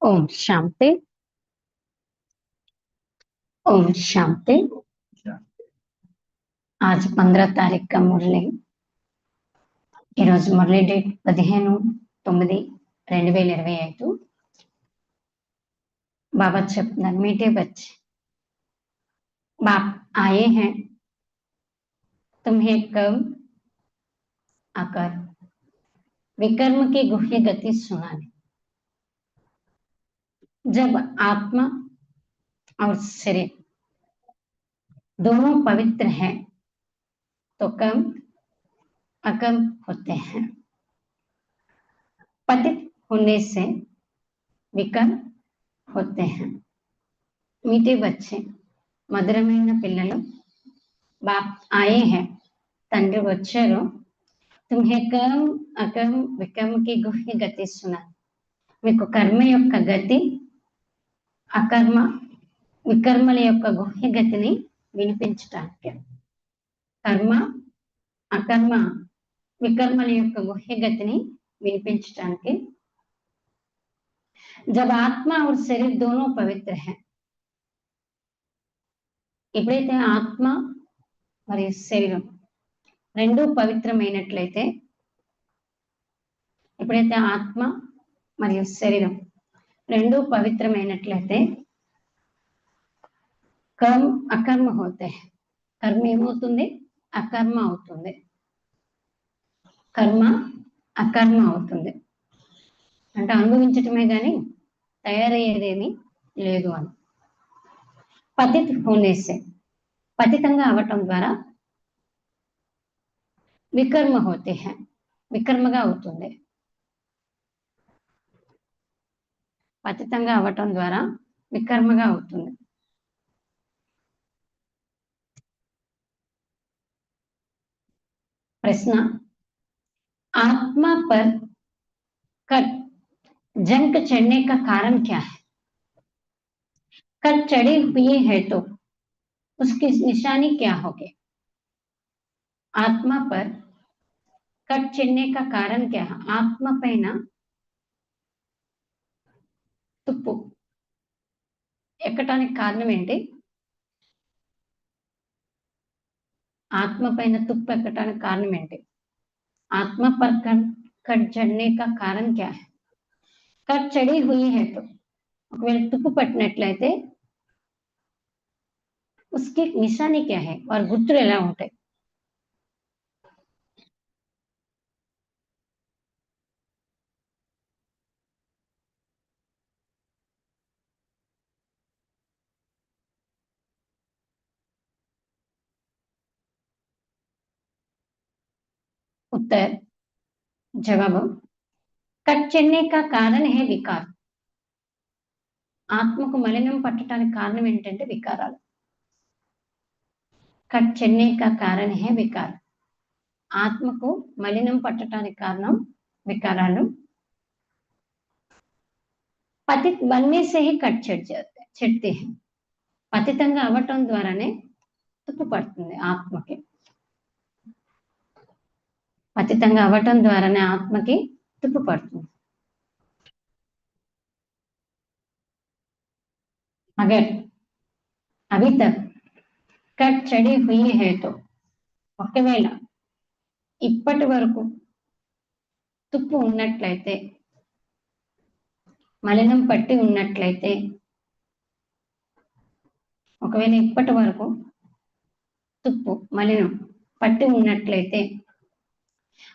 ओम शांति। ओम शांति। आज 15 तारीख का मुरली। ఈరోజు మురళి డేట్ 15/9/2025। बाबा చెప్తున్నారు, मीठे बच्चे बाप आए हैं तुम्हें कब आकर विकर्म की गुह्य गति सुनाने। जब आत्मा और शरीर दोनों पवित्र हैं तो कम अकम होते हैं। पतित होने से विकर्म होते हैं। मीठे बच्चे మధురమైన పిల్లలు, బాప్ ఆయే హై తండ్రి వచ్చారు, తుమ్హే కర్మ అకర్మ వికర్మకి గుహ్య గతి సునా, మీకు కర్మ యొక్క గతి అకర్మ వికర్మల యొక్క గుహ్య గతిని వినిపించటానికి. కర్మ అకర్మ వికర్మల యొక్క గుహ్య గతిని వినిపించటానికి. जब आत्मा और शरीर दोनों पवित्र हैं, ఎప్పుడైతే ఆత్మ మరియు శరీరం రెండు పవిత్రమైనట్లయితే, ఎప్పుడైతే ఆత్మ మరియు శరీరం రెండు పవిత్రమైనట్లయితే కర్మ అకర్మ హోతే, కర్మ ఏమవుతుంది? అకర్మ అవుతుంది. కర్మ అకర్మ అవుతుంది అంటే అనుభవించటమే కానీ తయారయ్యేదేమీ లేదు అని. పతిత్ హోనేసే, పతితంగా అవటం ద్వారా వికర్మ హోతే హై, వికర్మగా అవుతుంది. పతితంగా అవటం ద్వారా వికర్మగా అవుతుంది. प्रश्न, आत्मा पर कट जंग चढ़ने का कारण क्या है? कट चढ़ी हुई है तो उसकी निशानी क्या होगी? आत्मा पर कट चढ़ने का कारण क्या है? आत्मा पैन तुप्पु ఎక్కటానికి కారణం ఏంటి? ఆత్మ పైన తుప్పు ఎక్కటానికి కారణం ఏంటి? आत्मा पर कट चढ़ने का कारण क्या है? कट चढ़ी हुई है तो ఒకవేళ తుప్పు పట్టినట్లయితే उसकी निशानी क्या है और గుర్తులు ఎలా ఉంటాయి? उत्तर जवाब, कट चढ़ने का कारण है विकार. ఆత్మకు మలినం పట్టడానికి కారణం ఏంటంటే వికారాలు. కట్ చెన్నే కా కారణం హే వికార్, ఆత్మకు మలినం పట్టడానికి కారణం వికారాలు. పతిత్ బన్నే సే హీ కట్ చెడ్తే హై, పతితంగా అవటం ద్వారానే తుప్పు పడుతుంది ఆత్మకి. పతితంగా అవటం ద్వారానే ఆత్మకి తుప్పు పడుతుంది. अगर अभी तक कट चढ़ी हुई है तो ఒకవేళ ఇప్పటి వరకు తుప్పు ఉన్నట్లయితే, మలినం పట్టి ఉన్నట్లయితే, ఒకవేళ ఇప్పటి వరకు తుప్పు మలినం పట్టి ఉన్నట్లయితే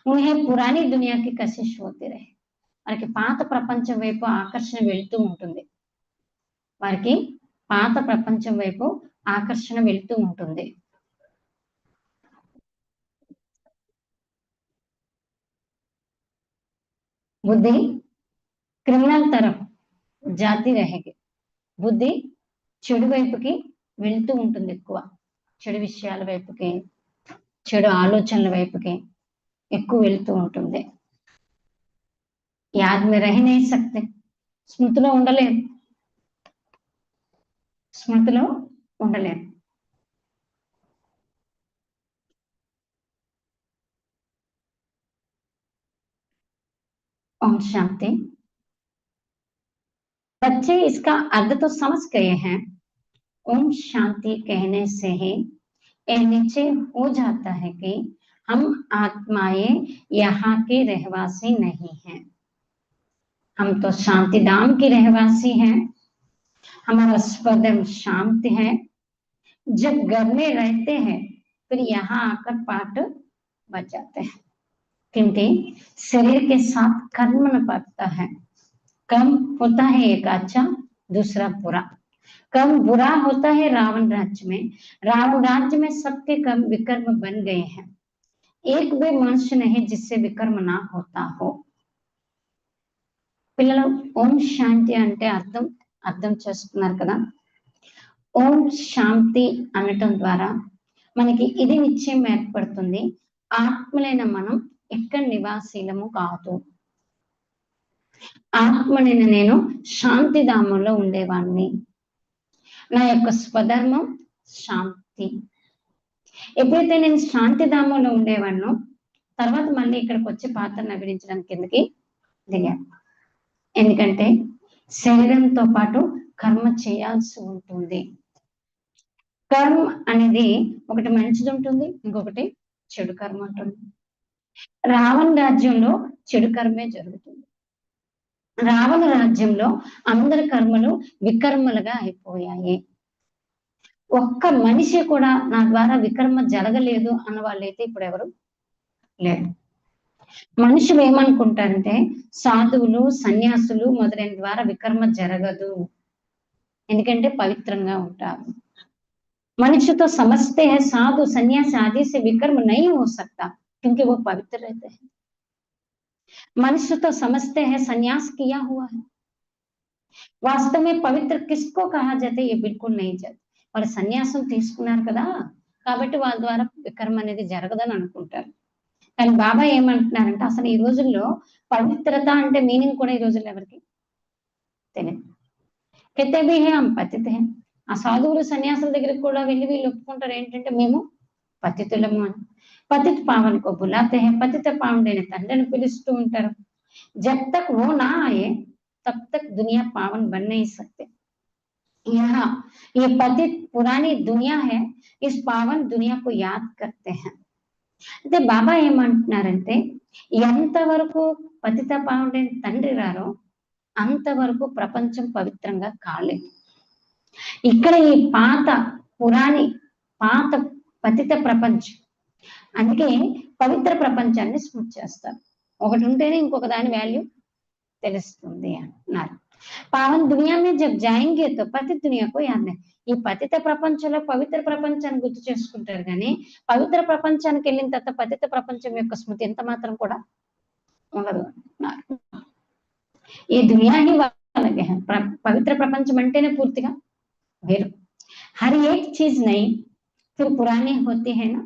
उन्हें पुरानी दुनिया की कशिश होती रहे, వారికి పాత ప్రపంచం వైపు ఆకర్షణ వెళ్తూ ఉంటుంది. వారికి పాత ప్రపంచం వైపు ఆకర్షణ వెళ్తూ ఉంటుంది. బుద్ధి క్రిమినల్ తరఫ్ జాతి रहेगी, బుద్ధి చెడు వైపుకి వెళ్తూ ఉంటుంది. ఎక్కువ చెడు విషయాల వైపుకి, చెడు ఆలోచనల వైపుకి ఎక్కువ వెళ్తూ ఉంటుంది. యాద్ మే రహీ నహీ సక్తే, స్మృతిలో ఉండలేదు, స్మృతిలో ఉండలేదు. ఓం శాంతి. बच्चे इसका अर्थ तो समझ गए हैं। ओम शांति कहने से ही ये निश्चय हो जाता है कि हम आत्माएं यहाँ के रहवासी नहीं हैं। हम तो शांति धाम के रहवासी हैं। हमारा स्वधर्म शांति है। जब घर में रहते हैं फिर यहाँ आकर पाठ बच जाते हैं, क्योंकि शरीर के साथ कर्म न पड़ता है। कर्म होता है एक अच्छा, दूसरा बुरा। कर्म बुरा होता है रावण राज्य में। रावण राज्य में सबके कर्म विकर्म बन गए हैं। एक भी मनुष्य नहीं जिससे विकर्म ना होता हो। పిల్లలు ఓం శాంతి అంటే అర్థం చేసుకున్నారు కదా। ఓం శాంతి అనటం ద్వారా మనకి ఇది నిశ్చయం ఏర్పడుతుంది, ఆత్మలైన మనం ఎక్కడ నివాసీలము కాదు। ఆత్మనైన నేను శాంతిధామంలో ఉండేవాడిని। నా యొక్క స్వధర్మం శాంతి। ఎప్పుడైతే నేను శాంతిధామంలో ఉండేవాడినో తర్వాత మళ్ళీ ఇక్కడికి వచ్చి పాత్రను అభినయించడానికి కిందకి దిగాను। ఎందుకంటే శరీరంతో పాటు కర్మ చేయాల్సి ఉంటుంది। కర్మ అనేది ఒకటి మంచిది ఉంటుంది, ఇంకొకటి చెడు కర్మ ఉంటుంది। రావణ రాజ్యంలో చెడు కర్మే జరుగుతుంది। రావణ రాజ్యంలో అందరి కర్మలు వికర్మలుగా అయిపోయాయి। ఒక్క మనిషి కూడా నా ద్వారా వికర్మ జరగలేదు అన్న వాళ్ళైతే ఇప్పుడు ఎవరు లేరు। మనుషులు ఏమనుకుంటారంటే సాధువులు, సన్యాసులు మొదలైన ద్వారా వికర్మ జరగదు, ఎందుకంటే పవిత్రంగా ఉంటారు। मनुष्य तो समझते हैं साधु सन्यास आदि से विकर्म नहीं हो सकता, क्योंकि वो पवित्र रहते हैं। मनुष्य तो समझते हैं सन्यास किया हुआ है। वास्तव में पवित्र किसको कहा जाता है ये बिल्कुल नहीं जाता। వాళ్ళు సన్యాసం తీసుకున్నారు కదా కాబట్టి వాళ్ళ ద్వారా వికర్మ అనేది జరగదని అనుకుంటారు। కానీ బాబా ఏమంటున్నారంటే అసలు ఈ రోజుల్లో పవిత్రత అంటే మీనింగ్ కూడా ఈ రోజుల్లో ఎవరికి తెలియదు। कहते भी हैं हम पतित हैं। ఆ సాధువులు సన్యాసుల దగ్గరికి కూడా వెళ్ళి వీళ్ళు ఒప్పుకుంటారు ఏంటంటే మేము పతితులము అని। పతిత పావన్ కో బులాతే हैं, పతిత పావనుడైన తండ్రిని పిలుస్తూ ఉంటారు। जब तक वो ना आए तब तक दुनिया पावन बन नहीं सकते। यहाँ ये पतित पुरानी दुनिया है, इस पावन दुनिया को याद करते हैं। అంటే బాబా ఏమంటున్నారంటే ఎంతవరకు పతిత పావనుడైన తండ్రి రారో అంతవరకు ప్రపంచం పవిత్రంగా కాలేదు। ఇక్కడ ఈ పాత పతిత ప్రపంచం, అందుకే పవిత్ర ప్రపంచాన్ని స్మృతి చేస్తారు। ఒకటి ఉంటేనే ఇంకొక దాని వాల్యూ తెలుస్తుంది అన్నారు। పావన్ దునియా మే జబ్ జాయేంగే తో పతిత దునియా కో యాద్ నహీ। ఈ పతిత ప్రపంచంలో పవిత్ర ప్రపంచాన్ని గుర్తు చేసుకుంటారు కానీ పవిత్ర ప్రపంచానికి వెళ్ళిన తర్వాత పతిత ప్రపంచం యొక్క స్మృతి ఎంత మాత్రం కూడా ఉండదు అన్నారు। ఈ దునియా హీ అలాగే పవిత్ర ప్రపంచం అంటేనే పూర్తిగా వేరు। हर एक चीज नई फिर पुरानी होती है ना।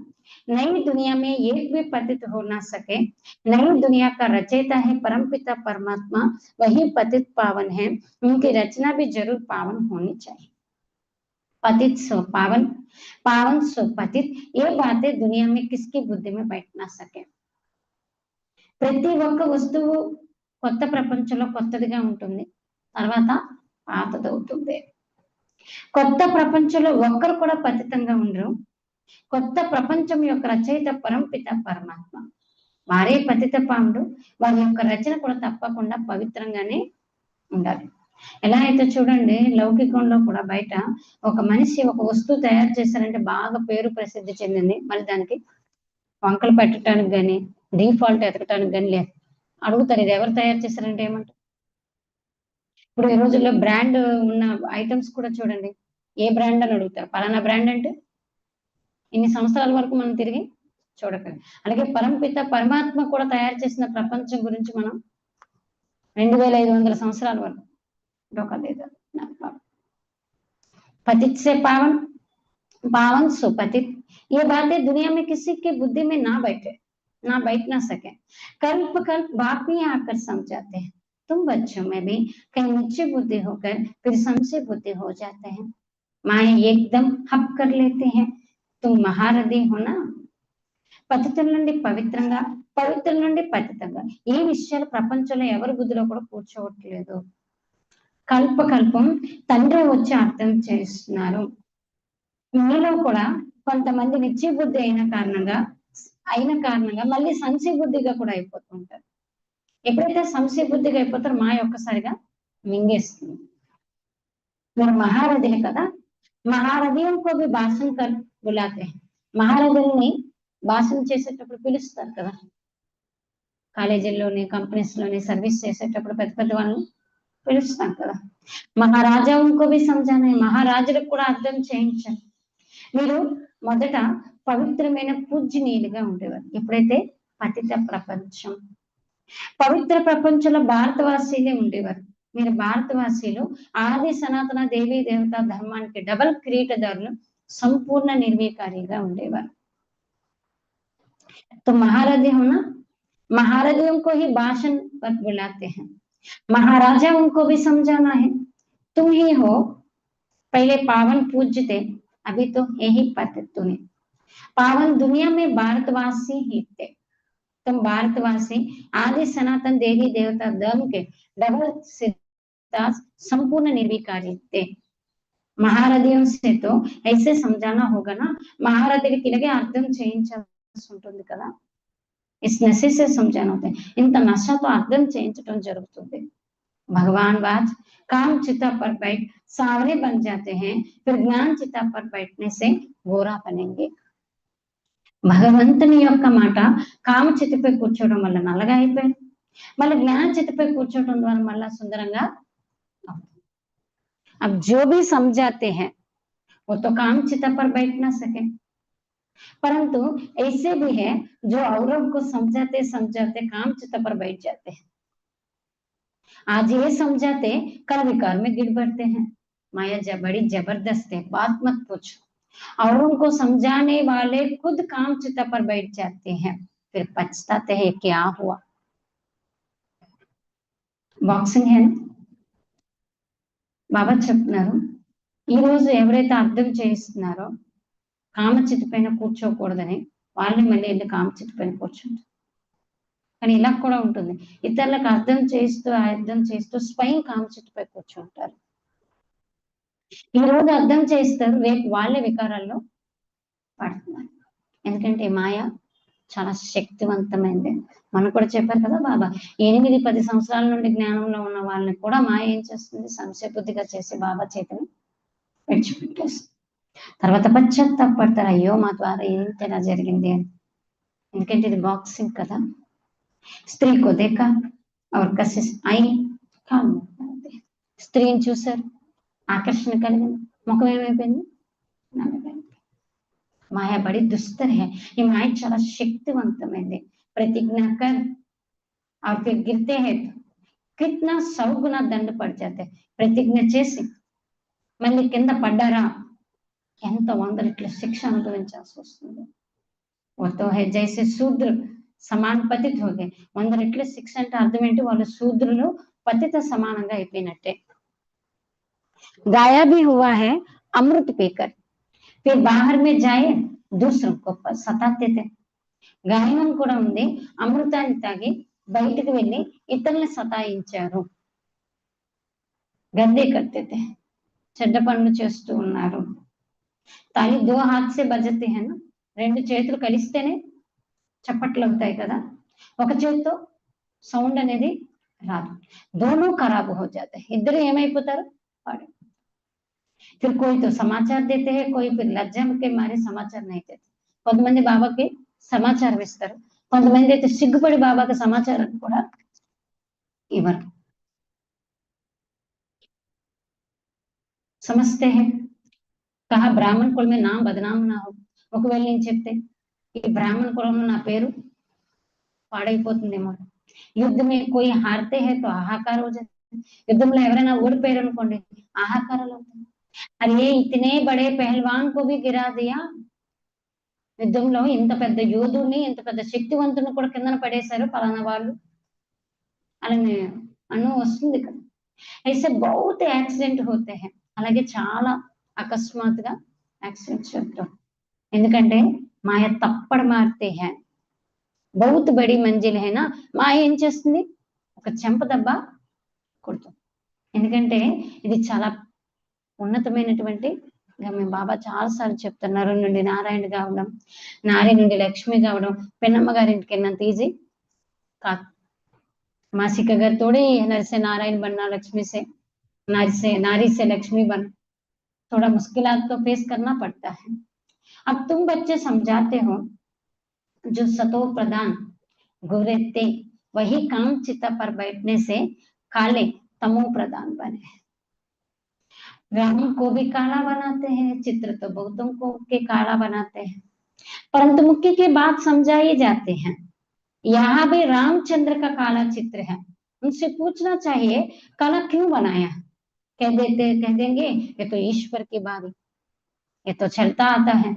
नई दुनिया में एक भी पतित हो ना सके। नई दुनिया का रचयिता है परमपिता परमात्मा, वही पतित पावन है। उनकी रचना भी जरूर पावन होनी चाहिए। पतित सो पावन, पावन सो पतित, ये बातें दुनिया में किसकी बुद्धि में बैठ ना सके। ప్రతి ఒక్క వస్తువు కొత్త ప్రపంచంలో కొత్తదిగా ఉంటుంది, తర్వాత పాతదవుతుంది। కొత్త ప్రపంచంలో ఒక్కరు కూడా పతితంగా ఉండరు। కొత్త ప్రపంచం యొక్క రచయిత పరంపిత పరమాత్మ, వారే పతిత పాముడు, వారి యొక్క రచన కూడా తప్పకుండా పవిత్రంగానే ఉండాలి। ఎలా అయితే చూడండి లౌకికంలో కూడా బయట ఒక మనిషి ఒక వస్తువు తయారు చేశారంటే బాగా పేరు ప్రసిద్ధి చెందింది, మరి దానికి వంకలు పెట్టడానికి కానీ డిఫాల్ట్ ఎతకటానికి కానీ లేదు, అడుగుతారు ఇది ఎవరు తయారు చేశారంటే ఏమంటారు। ఇప్పుడు ఈ రోజుల్లో బ్రాండ్ ఉన్న ఐటమ్స్ కూడా చూడండి, ఏ బ్రాండ్ అని అడుగుతారు, పలానా బ్రాండ్ అంటే ఇన్ని సంవత్సరాల వరకు మనం తిరిగి చూడకండి। అలాగే పరంపిత పరమాత్మ కూడా తయారు చేసిన ప్రపంచం గురించి మనం 2500 సంవత్సరాల వరకు డోకలేదు। पतित से पावन, पावन सो पतित, ये बातें दुनिया में किसी की बुद्धि में ना बैठ ना सके। कल्प कल्प बाप ही आकर समझाते हैं। तुम बच्चों में भी कहीं नीचे बुद्धि होकर फिर समझे बुद्धि हो जाते हैं। माए एकदम हप कर लेते हैं। तुम महारथी हो ना। పతితుల నుండి పవిత్రంగా, పవిత్రుల నుండి పతితంగా, ఈ విషయాలు ప్రపంచంలో ఎవరి బుద్ధిలో కూడా కూర్చోవట్లేదు। కల్పకల్పం తండ్రి వచ్చి అర్థం చేస్తున్నారు. మీలో కూడా కొంతమంది నిశ్చయ బుద్ధి అయిన కారణంగా మళ్ళీ సంశయ బుద్ధిగా కూడా అయిపోతూ ఉంటారు. ఎప్పుడైతే సంశయ బుద్ధిగా అయిపోతారో మాయ ఒక్కసారిగా మింగేస్తుంది. మీరు మహారథులు కదా, మహారథియం को भी भाषण कर बुलाते हैं. మహారథుల్ని భాషణ చేసేటప్పుడు పిలుస్తారు కదా, కాలేజీల్లోని కంపెనీస్ లోని సర్వీస్ చేసేటప్పుడు పెద్ద పెద్ద వాళ్ళని పిలుస్తాం కదా. మహారాజా को भी समझाना है, మహారాజులకు కూడా అర్థం చేయించాలి. మీరు మొదట పవిత్రమైన పూజ్యనీయులుగా ఉండేవారు. ఎప్పుడైతే పతిత ప్రపంచం, పవిత్ర ప్రపంచంలో భారతవాసీలే ఉండేవారు. మీరు భారతవాసీలు ఆది సనాతన దేవీ దేవతా ధర్మానికి డబల్ కిరీటదారులు, సంపూర్ణ నిర్వీకారిగా ఉండేవారు. तो महाराजे हो ना, महाराजियों को ही भाषण पर बुलाते हैं. महाराजा उनको भी समझाना है, तुम ही हो पहले पावन पूज्य थे, अभी तो यही पतित तूने. पावन दुनिया में भारतवासी ही थे, तुम भारतवासी आदि सनातन देवी देवता धर्म के डबल सिद्धांत संपूर्ण निर्विकारी थे. महारथियों से तो ऐसे समझाना होगा ना, महारथులకి ఇలాగే అర్థం చేయించాల్సి ఉంటుంది కదా. इस नशे से समझाना होता है, ఇంత నశతో అర్థం చేయించడం జరుగుతుంది. भगवान बाज काम चिता पर बैठ सावरे बन जाते हैं, फिर ज्ञान चिता पर बैठने से गोरा बनेंगे. భగవంతుని యొక్క మాట కామచితిపై కూర్చోవడం వల్ల నల్లగా అయిపోయింది, మళ్ళీ జ్ఞాన చితిపై కూర్చోవడం ద్వారా మళ్ళా సుందరంగా. अब जो भी समझाते हैं वो तो काम चिता पर बैठ ना सके, परंतु ऐसे भी है जो औरों को समझाते समझाते काम चिता पर बैठ जाते हैं. आज ये समझाते कल विकार में गिर पड़ते हैं. माया बड़ी जबरदस्त है, बात मत पूछो. और उनको समझाने वाले खुद काम चिता पर बैठ जाते हैं, फिर पछताते हैं क्या हुआ. బాక్సింగ్ है బాబా చెప్తున్నారు, ఈ రోజు ఎవరైతే అర్థం చేయిస్తున్నారో కామచితి పైన కూర్చోకూడదని, వాళ్ళని మళ్ళీ వెళ్ళి కామచితి పైన కూర్చుంటారు. కానీ ఇలా కూడా ఉంటుంది, ఇతరులకు అర్థం చేస్తూ స్వయం కామచితిపై కూర్చుంటారు. ఈ రోజు అర్థం చేస్తారు, రేపు వాళ్ళే వికారాల్లో పడుతున్నారు. ఎందుకంటే మాయ చాలా శక్తివంతమైంది. మనకు కూడా చెప్పారు కదా బాబా, 8-10 సంవత్సరాల నుండి జ్ఞానంలో ఉన్న వాళ్ళని కూడా మాయ ఏం చేస్తుంది, సంశయ బుద్ధిగా చేసి బాబా చేతిని విడిచిపెట్టేస్తుంది. తర్వాత పశ్చాత్తాపడతారు, అయ్యో మా ద్వారా ఏంటలా జరిగింది అని. ఎందుకంటే ఇది బాక్సింగ్ కదా. స్త్రీ को देखा और कशिश आई, స్త్రీని చూశారు, ఆకర్షణ కలిగింది, ముఖం ఏమైపోయింది, నల్లగైంది. माया बड़ी दुस्तर है, ये माया చాలా శక్తివంతమైంది. प्रतिज्ञा कर और फिर गिरते हैं तो कितना 100 गुना दंड पड़ जाते हैं. प्रतिज्ञ చేసి మళ్ళీ కింద పడ్డారా ఎంత 100 రెట్ల శిక్ష అనుభవించాల్సి వస్తుంది. वो तो है जैसे शूद्र समान पतित हो गए. 100 రెట్ల శిక్ష అంటే అర్థం ఏంటి, వాళ్ళు శూద్రులు పతిత సమానంగా అయిపోయినట్టే. गाया भी हुआ है अमृत पीकर, फिर बाहर में जाए दूसरों को सताते थे. గాయనం కూడా ఉంది, అమృతాన్ని తాగి బయటికి వెళ్ళి ఇతరులను సతాయించారు. గద్దే కర్తే చెడ్డ పనులు చేస్తూ ఉన్నారు. తాలి 2 हाथ से बजते हैं ना, 2 చేతులు కలిస్తేనే చప్పట్లు అవుతాయి కదా, ఒక చేతితో సౌండ్ అనేది రాదు. दोनों खराब हो जाते हैं, ఇద్దరు ఏమైపోతారు, పాడు. फिर कोई तो समाचार देते हैं, कोई फिर लज्जा के मारे समाचार नहीं देते. కొంతమంది బాబాకి సమాచారం ఇస్తారు, కొంతమంది అయితే సిగ్గుపడి బాబాకి సమాచారం కూడా ఇవ్వరు. సమస్తే హై కహా బ్రాహ్మణ కుల మే నామ్ బదనాం నా హో. ఒకవేళ నేను చెప్తే ఈ బ్రాహ్మణ కులంలో నా పేరు పాడైపోతుందేమో. యుద్ధమే కోయి హారతే హై తో ఆహాకార హో జాతే, యుద్ధంలో ఎవరైనా ఓడిపోయారు అనుకోండి ఆహాకారాలు అవుతాయి. అరే ఇతనే బడే పహల్వాన్ కో భీ గిరా దియా, యుద్ధంలో ఇంత పెద్ద యోధుని, ఇంత పెద్ద శక్తివంతుని కూడా కిందన పడేశారు ఫలానా వాళ్ళు అలానే అను వస్తుంది కదా. అయితే బహుత్ యాక్సిడెంట్ होते हैं, అలాగే చాలా అకస్మాత్తుగా యాక్సిడెంట్స్ జరుగుతాయి. ఎందుకంటే మాయ తప్పడ మారితే హై, బహుత్ బడి మంజిల్ హై నా. మాయ ఏం చేస్తుంది, ఒక చెంప దెబ్బ కొడుతుంది. ఎందుకంటే ఇది చాలా ఉన్నతమైనటువంటి గమ్యం. బాబా చాలా సార్లు చెప్తారు, నరుని నుండి నారాయణ కావడం, నారి నుండి లక్ష్మి కావడం. పెన్నమ్మ గారింటికి వెళ్ళినంత ఈజీ కాదు. माँ का घर थोड़ी नर से नारायण बनना, लक्ष्मी से नारी से लक्ष्मी बन, थोड़ा मुश्किलात तो फेस करना पड़ता है। अब तुम बच्चे समझाते हो जो सतो प्रधान गोरे थे वही काम चिता पर बैठने से काले तमो प्रधान बने। राम को भी काला बनाते हैं, चित्र तो बहुतों को के काला बनाते हैं, परंतु मुख्य की बात समझाई जाते हैं। यहाँ भी रामचंद्र का काला चित्र है, उनसे पूछना चाहिए काला क्यों बनाया। कह देंगे ये तो ईश्वर की बात, ये तो चलता आता है,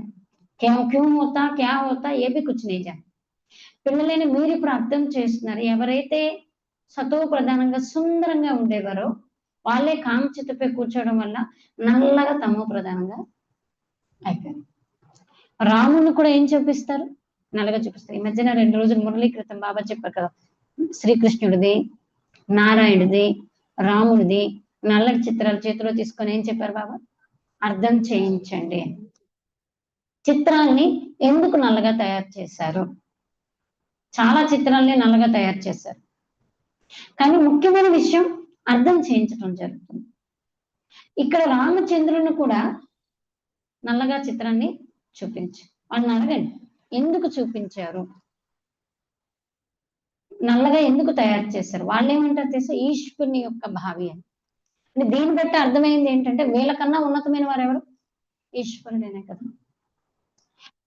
क्यों होता क्या होता ये भी कुछ नहीं जाने। పిల్లలని మీరు ఇప్పుడు అర్థం చేస్తున్నారు. ఎవరైతే సతో ప్రధానంగా సుందరంగా ఉండేవారో వాళ్ళే కామచితపై కూర్చోవడం వల్ల నల్లగా తమో ప్రధానంగా అయిపోయారు. రాముని కూడా ఏం చూపిస్తారు? నల్లగా చూపిస్తారు. ఈ మధ్యన 2 రోజులు మురళీ క్రితం బాబా చెప్పారు కదా, శ్రీకృష్ణుడిది, నారాయణుడిది, రాముడిది నల్లటి చిత్రాలు చేతిలో తీసుకొని ఏం చెప్పారు బాబా? అర్థం చేయించండి. చిత్రాన్ని ఎందుకు నల్లగా తయారు చేశారు? చాలా చిత్రాల్ని నల్లగా తయారు చేశారు, కానీ ముఖ్యమైన విషయం అర్థం చేయించడం జరుగుతుంది. ఇక్కడ రామచంద్రుని కూడా నల్లగా చిత్రాన్ని చూపించు. వాళ్ళని అడగండి ఎందుకు చూపించారు, నల్లగా ఎందుకు తయారు చేశారు? వాళ్ళు ఏమంటారు తెలుసా? ఈశ్వరుని యొక్క భావి అని. దీన్ని బట్టి అర్థమైంది ఏంటంటే వీళ్ళకన్నా ఉన్నతమైన వారు ఎవరు? ఈశ్వరుడేనే కదా.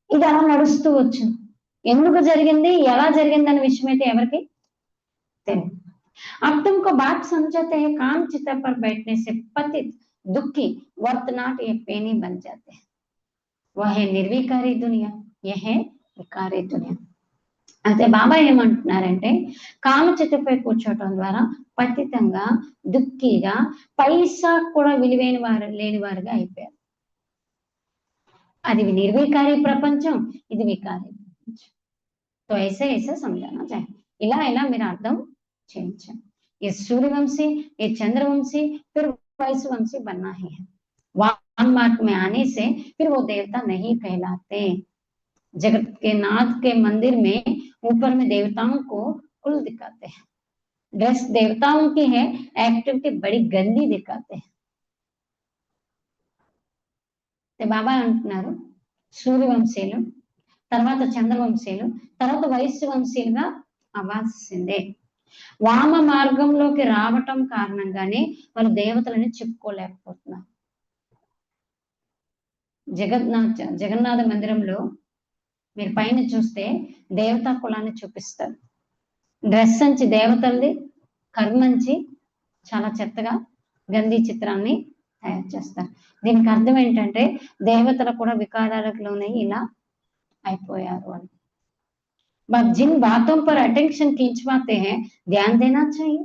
ఇది అలా నడుస్తూ వచ్చింది. ఎందుకు జరిగింది, ఎలా జరిగింది అనే విషయం అయితే ఎవరికి తెలియదు. अब तुमको बात समझाते हैं, काम चिता पर बैठने से पतित दुखी वर्तनाट ये पेनी बन जाते हैं। वह है निर्विकारी दुनिया, यह है వికారి దునియా. అయితే బాబా ఏమంటున్నారంటే కామచితపై కూర్చోవటం ద్వారా పతితంగా, దుఃఖిగా, పైసా కూడా విలువైన వారు లేని వారుగా అయిపోయారు. అది నిర్వికారి ప్రపంచం, ఇది వికారి ప్రపంచం. तो ऐसे ऐसे समझाना चाहिए. ఇలా మీరు అర్థం చేయించండి. ये सूर्यवंशी, ये चंद्रवंशी, फिर वैश्यवंशी बनना ही है. वान मार्ग में आने से फिर वो देवता नहीं कहलाते. जगत के नाथ के मंदिर में ऊपर में देवताओं को कुल दिखाते हैं. ड्रेस देवताओं की है, एक्टिविटी बड़ी गंदी दिखाते हैं. బాబా అంటున్నారు సూర్యవంశీయులు, తర్వాత చంద్రవంశీయులు, తర్వాత వైశ్యవంశీయులుగా అవ్వాల్సిందే. వామ మార్గంలోకి రావటం కారణంగానే వాళ్ళు దేవతలని చెప్పుకోలేకపోతున్నారు. జగన్నాథ మందిరంలో మీరు పైన చూస్తే దేవతా కులాన్ని చూపిస్తారు. డ్రెస్ అంచి దేవతలది, కర్మంచి చాలా చెత్తగా గంధీ చిత్రాన్ని తయారు చేస్తారు. దీనికి అర్థం ఏంటంటే దేవతలు కూడా వికారాలకు లోనై ఇలా అయిపోయారు అని. जिन बातों पर अटेंशन खींचवाते हैं ध्यान देना चाहिए.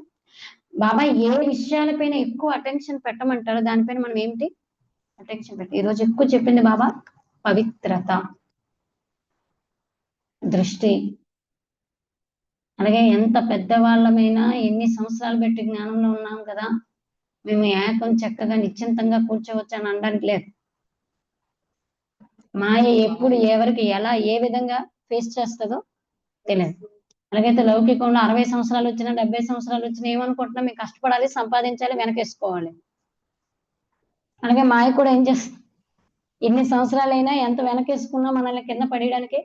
బాబా ఏ విషయాలపైన ఎక్కువ అటెన్షన్ పెట్టమంటారో దానిపైన మనం ఏంటి అటెన్షన్ పెట్టి. ఈరోజు ఎక్కువ చెప్పింది బాబా పవిత్రత, దృష్టి. అలాగే ఎంత పెద్దవాళ్ళమైనా ఎన్ని సంవత్సరాలు పెట్టి జ్ఞానంలో ఉన్నాం కదా, మేము ఏకం చక్కగా నిశ్చింతంగా కూర్చోవచ్చు అని అనడానికి లేదు. మాయ ఎప్పుడు ఎవరికి ఎలా ఏ విధంగా ఫేస్ చేస్తుందో తెలియదు. అలాగైతే లౌకికంలో 60 సంవత్సరాలు వచ్చినా 70 సంవత్సరాలు వచ్చినా ఏమనుకుంటున్నా మేము కష్టపడాలి, సంపాదించాలి, వెనకేసుకోవాలి. అలాగే మాయ కూడా ఏం చేస్తుంది, ఎన్ని సంవత్సరాలైనా ఎంత వెనకేసుకున్నా మనల్ని కింద పడేయడానికి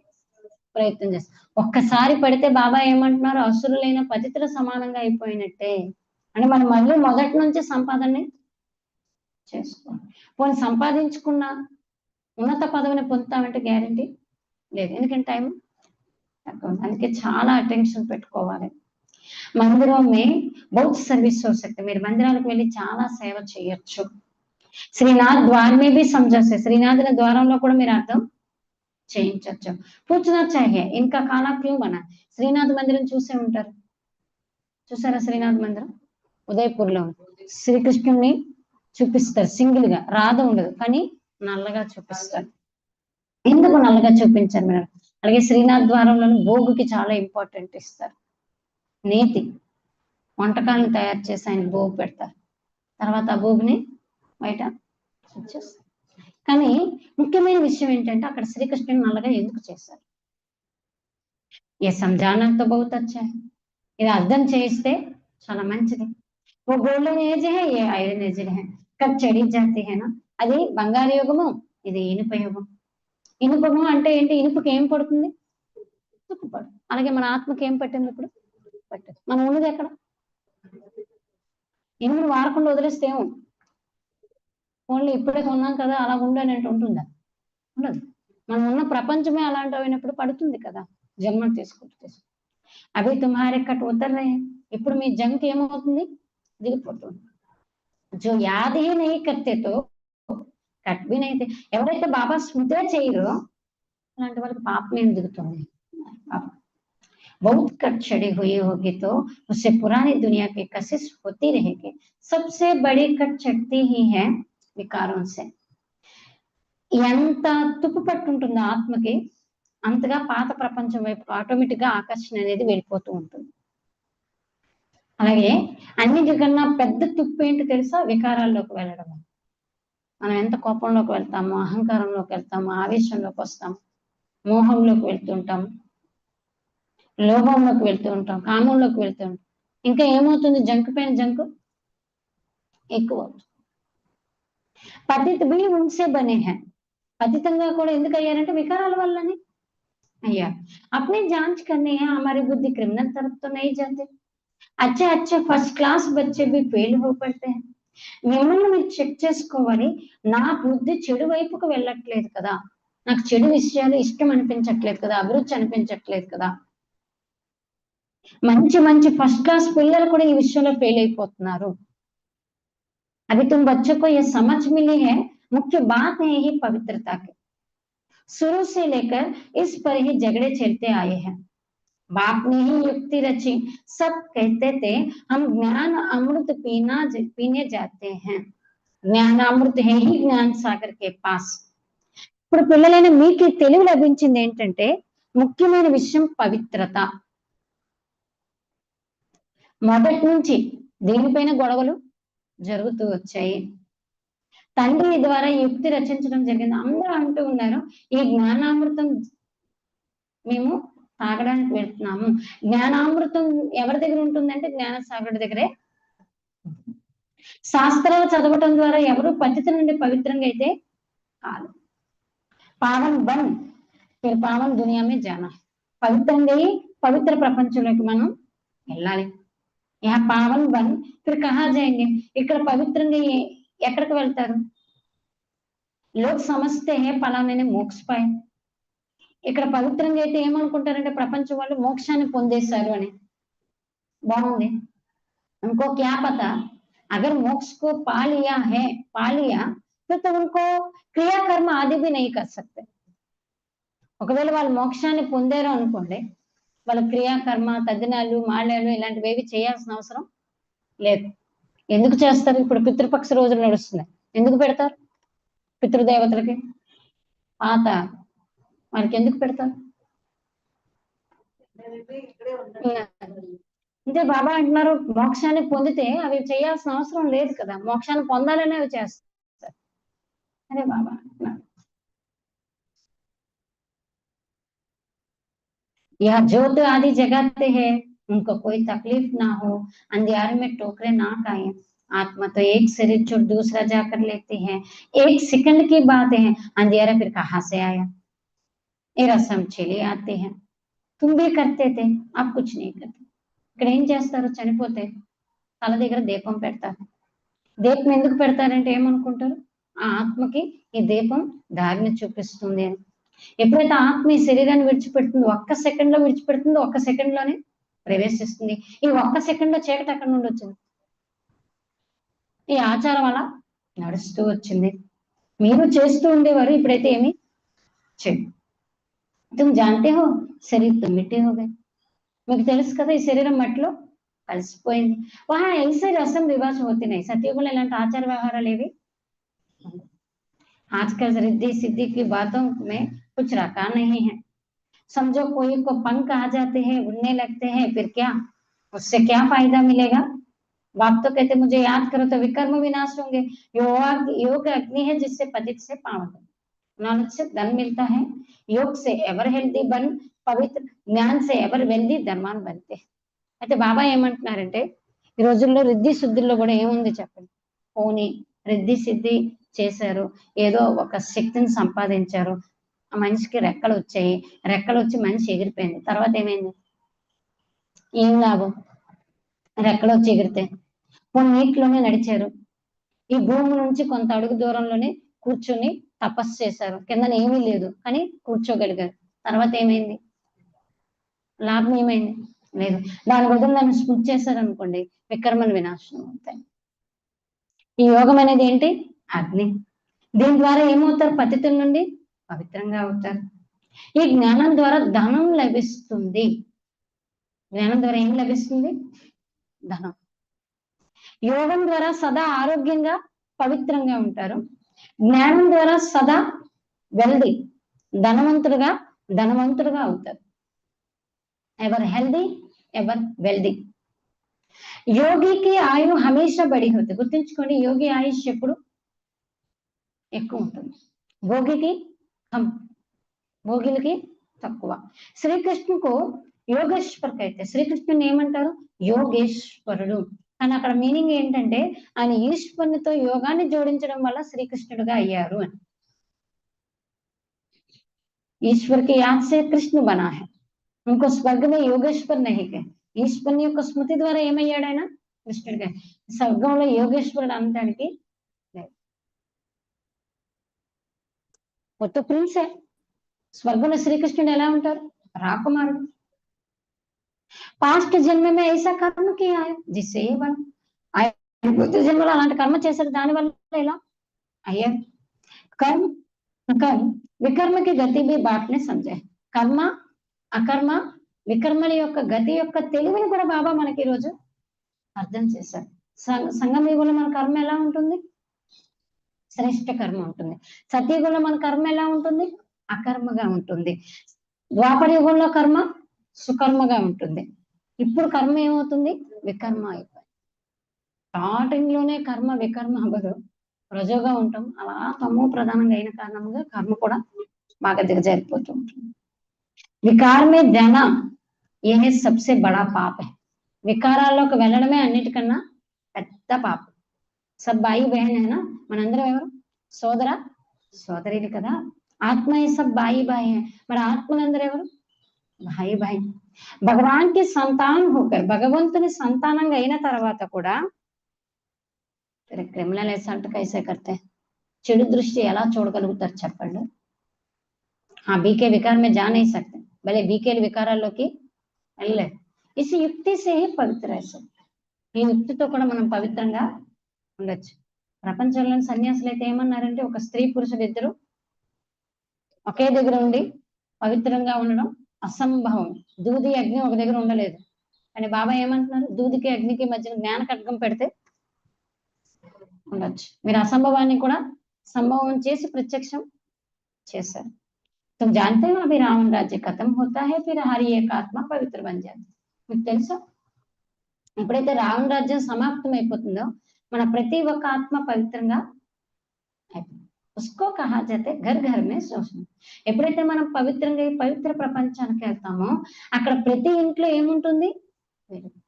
ప్రయత్నం చేస్తాం. ఒక్కసారి పడితే బాబా ఏమంటున్నారు, అసురులైన పతితుల సమానంగా అయిపోయినట్టే అని. మనం మళ్ళీ మొదటి నుంచి సంపాదనని చేసుకోవాలి. పోనీ సంపాదించుకున్న ఉన్నత పదవిని పొందుతామంటే గ్యారంటీ లేదు, ఎందుకంటే టైం తక్కువ. అందుకే చాలా అటెన్షన్ పెట్టుకోవాలి. మందిరం మే బౌత్ సర్వీస్ हो सकते. మీరు మందిరాలకు వెళ్ళి చాలా సేవ చేయొచ్చు. శ్రీనాథ్ ద్వార్ మే భీ సమझा. శ్రీనాథుల ద్వారంలో కూడా మీరు అర్థం చేయించవచ్చు. పూछना चाहिए इनका खाना क्यों बना. శ్రీనాథ్ మందిరం చూసే ఉంటారు, చూసారా? శ్రీనాథ్ మందిరం ఉదయపూర్లో శ్రీకృష్ణుని చూపిస్తారు సింగిల్ గా, రాధ ఉండదు కానీ నల్లగా చూపిస్తారు. ఎందుకు నల్లగా చూపించారు మేడం? అలాగే శ్రీనాథ్ ద్వారంలో భోగుకి చాలా ఇంపార్టెంట్ ఇస్తారు. నేతి వంటకాలను తయారు చేసి ఆయన భోగు పెడతారు. తర్వాత ఆ భూమిని బయట వచ్చేస్తుంది. కానీ ముఖ్యమైన విషయం ఏంటంటే అక్కడ శ్రీకృష్ణుని నల్లగా ఎందుకు చేశారు? ये समझाना तो बहुत अच्छा है. ఇది అర్థం చేయిస్తే చాలా మంచిది. वो गोल्डन एज है, ये ఐరన్ ఏజ్ है. కబ్ చడి జాతి है ना. అది బంగారు యుగము, ఇది ఇనుప యుగం. ఇనుపము అంటే ఏంటి? ఇనుపుకి ఏం పడుతుంది? తుప్పు పడుతుంది. అలాగే మన ఆత్మకి ఏం పట్టింది ఇప్పుడు? పట్టదు. మనం ఉన్నది ఎక్కడ? ఇనుమును వాడకుండా వదిలేస్తే ఏమో ఓన్లీ ఇప్పుడే కొన్నాం కదా అలా ఉండని ఉంటుందా? ఉండదు. మనం ఉన్న ప్రపంచమే అలాంటివైనప్పుడు పడుతుంది కదా జన్మను తీసుకుంటూ. అవి తుమ్హారే కట్ ఉతర్ రహే. ఇప్పుడు మీ జంక్ ఏమవుతుంది? దిగిపోతుంది. జో యాద్ హీ నహీ కర్తే తో కట్ భీ నహీ थे. ఎవరైతే బాబా స్మృతే చేయరో అలాంటి వాళ్ళకి పాపం ఏం దిగుతుంది? बहुत कट चढ़ी हुई होगी तो उससे पुरानी दुनिया की कशिश होती रहेगी. सबसे बड़ी कट चढ़ती ही है विकारों से. ఎంత తుప్పు పట్టుంటుందో ఆత్మకి అంతగా పాత ప్రపంచం వైపు ఆటోమేటిక్ గా ఆకర్షణ అనేది వెళ్ళిపోతూ ఉంటుంది. అలాగే అన్నిటికన్నా పెద్ద తుప్పు ఏంటి తెలుసా? వికారాల్లోకి వెళ్ళడం. మనం ఎంత కోపంలోకి వెళ్తాము, అహంకారంలోకి వెళ్తాము, ఆవేశంలోకి వస్తాము, మోహంలోకి వెళ్తుంటాము, లోభంలోకి వెళ్తూ ఉంటాం, కామంలోకి వెళ్తూ ఉంటాం. ఇంకా ఏమవుతుంది? జంక్ పైన జంక్ ఎక్కువ అవుతుంది. పతిత్ భీ ఉన్సే బనే హై. పతితంగా కూడా ఎందుకు అయ్యారంటే వికారాల వల్లనే అయ్యారు. अपनी जांच करनी है, हमारी बुद्धि क्रिमिनल तरफ तो नहीं जाते. अच्छे अच्छे फर्स्ट क्लास बच्चे भी फेल हो पड़ते हैं. మిమ్మల్ని మీరు చెక్ చేసుకోవాలి. నా బుద్ధి చెడు వైపుకు వెళ్ళట్లేదు కదా, నాకు చెడు విషయాలు ఇష్టం అనిపించట్లేదు కదా, అభిరుచి అనిపించట్లేదు కదా. మంచి మంచి ఫస్ట్ క్లాస్ పిల్లలు కూడా ఈ విషయంలో ఫెయిల్ అయిపోతున్నారు. अभी तुम बच्चों को ये समझ मिली है, मुख्य बात है ही पवित्रता की. शुरू से लेकर इस पर ही झगड़े चलते आए हैं. बाप ने ही युक्ति रची. सब कहते थे हम ज्ञान अमृत पीने जाते हैं. ज्ञान अमृत है ही ज्ञान सागर के पास. ఇప్పుడు పిల్లలైన మీకు తెలివి లభించింది ఏంటంటే ముఖ్యమైన విషయం పవిత్రత. మొదటి నుంచి దీనిపైన గొడవలు జరుగుతూ వచ్చాయి. తండ్రి ద్వారా యుక్తి రచించడం జరిగింది. అందరూ అంటూ ఉన్నారు ఈ జ్ఞానామృతం మేము తాగడానికి వెళ్తున్నాము. జ్ఞానామృతం ఎవరి దగ్గర ఉంటుందంటే జ్ఞానసాగరుడి దగ్గరే. శాస్త్రాలు చదవటం ద్వారా ఎవరు పతిత నుండి పవిత్రంగా అయితే కాదు. పావన్ బన్ ఫిర్ పావన్ దునియా మే జానా. పవిత్రంగా పవిత్ర ప్రపంచంలోకి మనం వెళ్ళాలి. Yeah Pavan bun Phir కహా Jayenge. ఇక్కడ పవిత్రంగా ఎక్కడికి వెళ్తారు? లోక్ సమస్తే హే ఫలానానే మోక్ష పాయే. ఇక్కడ పవిత్రంగా అయితే ఏమనుకుంటారంటే ప్రపంచం వాళ్ళు మోక్షాన్ని పొందేశారు అని. బాగుంది. उनको क्या पता अगर मोक्ष को पा लिया फिर तो उनको क्रिया कर्म आदि भी नहीं कर सकते. ఒకవేళ వాళ్ళు మోక్షాన్ని పొందారు అనుకోండి, వాళ్ళ క్రియాకర్మ తద్దినాలు మాళ్యాలు ఇలాంటివి చేయాల్సిన అవసరం లేదు. ఎందుకు చేస్తారు? ఇప్పుడు పితృపక్ష రోజులు నడుస్తున్నాయి. ఎందుకు పెడతారు? పితృదేవతలకి పాత వాళ్ళకి ఎందుకు పెడతారు? అంటే బాబా అంటున్నారు మోక్షాన్ని పొందితే అవి చేయాల్సిన అవసరం లేదు కదా, మోక్షాన్ని పొందాలనే అవి చేస్తారు. అరే బాబా అంటున్నారు यह ज्योत आदि जगाते हैं, उनको कोई तकलीफ ना हो, अंधियारे में टोकरे ना खाए. आत्मा तो एक शरीर छोड़ दूसरा जाकर लेती है. एक सेकंड की बात है, अंधियारा फिर कहाँ से आया? ये रस्म चली आते हैं. तुम भी करते थे, अब कुछ नहीं करते. ఇక్కడ ఏం చేస్తారు? చనిపోతే తల దగ్గర దీపం పెడతారు. దీపం ఎందుకు పెడతారంటే ఏమనుకుంటారు? ఆ ఆత్మకి ఈ దీపం దారిని చూపిస్తుంది అని. ఎప్పుడైతే ఆత్మ ఈ శరీరాన్ని విడిచిపెడుతుందో ఒక్క సెకండ్ లో విడిచిపెడుతుందో ఒక్క సెకండ్ లోనే ప్రవేశిస్తుంది. ఈ ఒక్క సెకండ్ లో చీకటి అక్కడ నుండి వచ్చింది. ఈ ఆచారం అలా నడుస్తూ వచ్చింది. మీరు చేస్తూ ఉండేవారు, ఇప్పుడైతే ఏమి చెడు. తుమ్ జాంతే హో శరీర్ తో మిట్టే హో గయే. మీకు తెలుసు కదా ఈ శరీరం మట్టిలో కలిసిపోయింది. వహా ఐసే రసం రివాజ్ హోతే నహీ. సత్యుగంలో ఇలాంటి ఆచార వ్యవహారాలు ఏవి आजकल रिद्धि सिद्धि की बातों में कुछ रखा नहीं है. समझो कोई को पंख आ जाते हैं, उड़ने लगते हैं, फिर क्या उससे क्या फायदा मिलेगा? बाप तो कहते मुझे याद करो तो विकर्म विनाश होंगे। योग अग्नि है जिससे पतित से पावन, नॉलेज से धन मिलता है, योग से ఎవర్ హెల్దీ బన్ పవిత్ర, జ్ఞాన్ से ఎవర్ వెల్దీ ధర్మాన్ बनते। అయితే బాబా ఏమంటున్నారంటే ఈ రోజుల్లో రిద్ధి శుద్ధిలో కూడా ఏముంది చెప్పండి, పోనీ రిద్ధి సిద్ధి చేశారు, ఏదో ఒక శక్తిని సంపాదించారు, ఆ మనిషికి రెక్కలు వచ్చాయి, రెక్కలు వచ్చి మనిషి ఎగిరిపోయింది, తర్వాత ఏమైంది, ఏం లాభం, రెక్కలు వచ్చి ఎగిరితే పోనీ నీటిలోనే నడిచారు, ఈ భూమి నుంచి కొంత అడుగు దూరంలోనే కూర్చొని తపస్సు చేశారు, కింద ఏమీ లేదు కానీ కూర్చోగలిగారు, తర్వాత ఏమైంది, లాభం ఏమైంది లేదు, దాని బదులు నన్ను స్మృతి చేశారు అనుకోండి వికర్మలు వినాశనం అవుతాయి। ఈ యోగం అనేది ఏంటి, అగ్ని, దీని ద్వారా ఏమవుతారు, పతితుల నుండి పవిత్రంగా అవుతారు। ఈ జ్ఞానం ద్వారా ధనం లభిస్తుంది, జ్ఞానం ద్వారా ఏం లభిస్తుంది, ధనం। యోగం ద్వారా సదా ఆరోగ్యంగా పవిత్రంగా ఉంటారు, జ్ఞానం ద్వారా సదా వెల్దీ ధనవంతుడుగా అవుతారు, ఎవర్ హెల్దీ ఎవర్ వెల్దీ। యోగికి ఆయు హమేషా బడి అవుతుంది, గుర్తుంచుకోండి యోగి ఆయుష్ ఎప్పుడు ఎక్కువ ఉంటుంది, భోగికి కమ్, భోగిలకి తక్కువ। శ్రీకృష్ణుకు యోగేశ్వర్ అయితే శ్రీకృష్ణుని ఏమంటారు, యోగేశ్వరుడు, కానీ అక్కడ మీనింగ్ ఏంటంటే ఆయన ఈశ్వరునితో యోగాన్ని జోడించడం వల్ల శ్రీకృష్ణుడుగా అయ్యారు అని। ईश्वर के याद से कृष्ण बना है, उनको स्वर्ग में योगेश्वर नहीं कहे, ఈశ్వరుని యొక్క స్మృతి ద్వారా ఏమయ్యాడు ఆయన కృష్ణుడిగా, స్వర్గంలో యోగేశ్వరుడు అనడానికి లేదు, కొత్త ప్రిన్సే, స్వర్గంలో శ్రీకృష్ణుడు ఎలా ఉంటారు, రాకుమారుడు, పాస్ట్ జన్మ में ऐसा कर्म किया है जिससे ये बना, ఆయన పూర్తి జన్మలో అలాంటి కర్మ చేశారు, దాని వల్ల ఎలా అయ్యారు। कर्म कर्म వికర్మ की गति भी बाप ने समझा है, కర్మ అకర్మ వికర్మల యొక్క గతి యొక్క తెలివిని కూడా బాబా మనకి ఈరోజు అర్థం చేశారు। సంగమ యుగంలో మన కర్మ ఎలా ఉంటుంది, శ్రేష్ఠ కర్మ ఉంటుంది, సత్యయుగంలో మన కర్మ ఎలా ఉంటుంది, అకర్మగా ఉంటుంది, ద్వాపర యుగంలో కర్మ సుకర్మగా ఉంటుంది, ఇప్పుడు కర్మ ఏమవుతుంది, వికర్మ అయిపోయింది। స్టార్టింగ్ లోనే కర్మ వికర్మ అవ్వదు, రజోగా ఉంటాం, అలా తమో ప్రధానంగా అయిన కారణంగా కర్మ కూడా బాగా దిగజారిపోతూ ఉంటుంది। వికార్ మే జానా ఏ సబ్సే బడా పాప హై, వికారాల్లోకి వెళ్ళడమే అన్నిటికన్నా పెద్ద పాపం। సబ్ బాయి బహన్ అయినా మనందరం ఎవరు, సోదర సోదరిని కదా, ఆత్మ ఈ సబ్ బాయి బాయి హై, మరి ఆత్మలందరూ ఎవరు, భాయి భాయి। భగవాన్ కి సంతానం హోకర్, భగవంతుని సంతానంగా అయిన తర్వాత కూడా క్రిమినల్ అసల్ట్ కైసే కర్తే, చెడు దృష్టి ఎలా చూడగలుగుతారు చెప్పండి, हाँ बीके विकार में जा नहीं सकते, भले बीके వికారాల్లోకి వెళ్ళలేదు, ఇసి యుక్తి से ही పవిత్ర रह सकते, ఈ యుక్తితో కూడా మనం పవిత్రంగా ఉండొచ్చు। ప్రపంచంలోని సన్యాసులు అయితే ఏమన్నారంటే ఒక స్త్రీ పురుషుడు ఇద్దరు ఒకే దగ్గర ఉండి పవిత్రంగా ఉండడం అసంభవం, దూది అగ్ని ఒక దగ్గర ఉండలేదు, కానీ బాబా ఏమంటున్నారు, దూదికి అగ్నికి మధ్యన జ్ఞాన ఖడ్గం పెడితే ఉండొచ్చు, మీరు అసంభవాన్ని కూడా సంభవం చేసి ప్రత్యక్షం చేశారు। तुम जानते हो अभी रावण राज्य खत्म होता है, फिर हर एक आत्मा पवित्र बन जाती, మీకు తెలుసా ఎప్పుడైతే రావణ రాజ్యం సమాప్తం అయిపోతుందో మన ప్రతి ఒక్క ఆత్మ పవిత్రంగా అయిపోతుంది। ఉస్కో కహా జాతే ఘర్ ఘర్ మే శోషణ, ఎప్పుడైతే మనం పవిత్రంగా ఈ పవిత్ర ప్రపంచానికి వెళ్తామో అక్కడ ప్రతి ఇంట్లో ఏముంటుంది,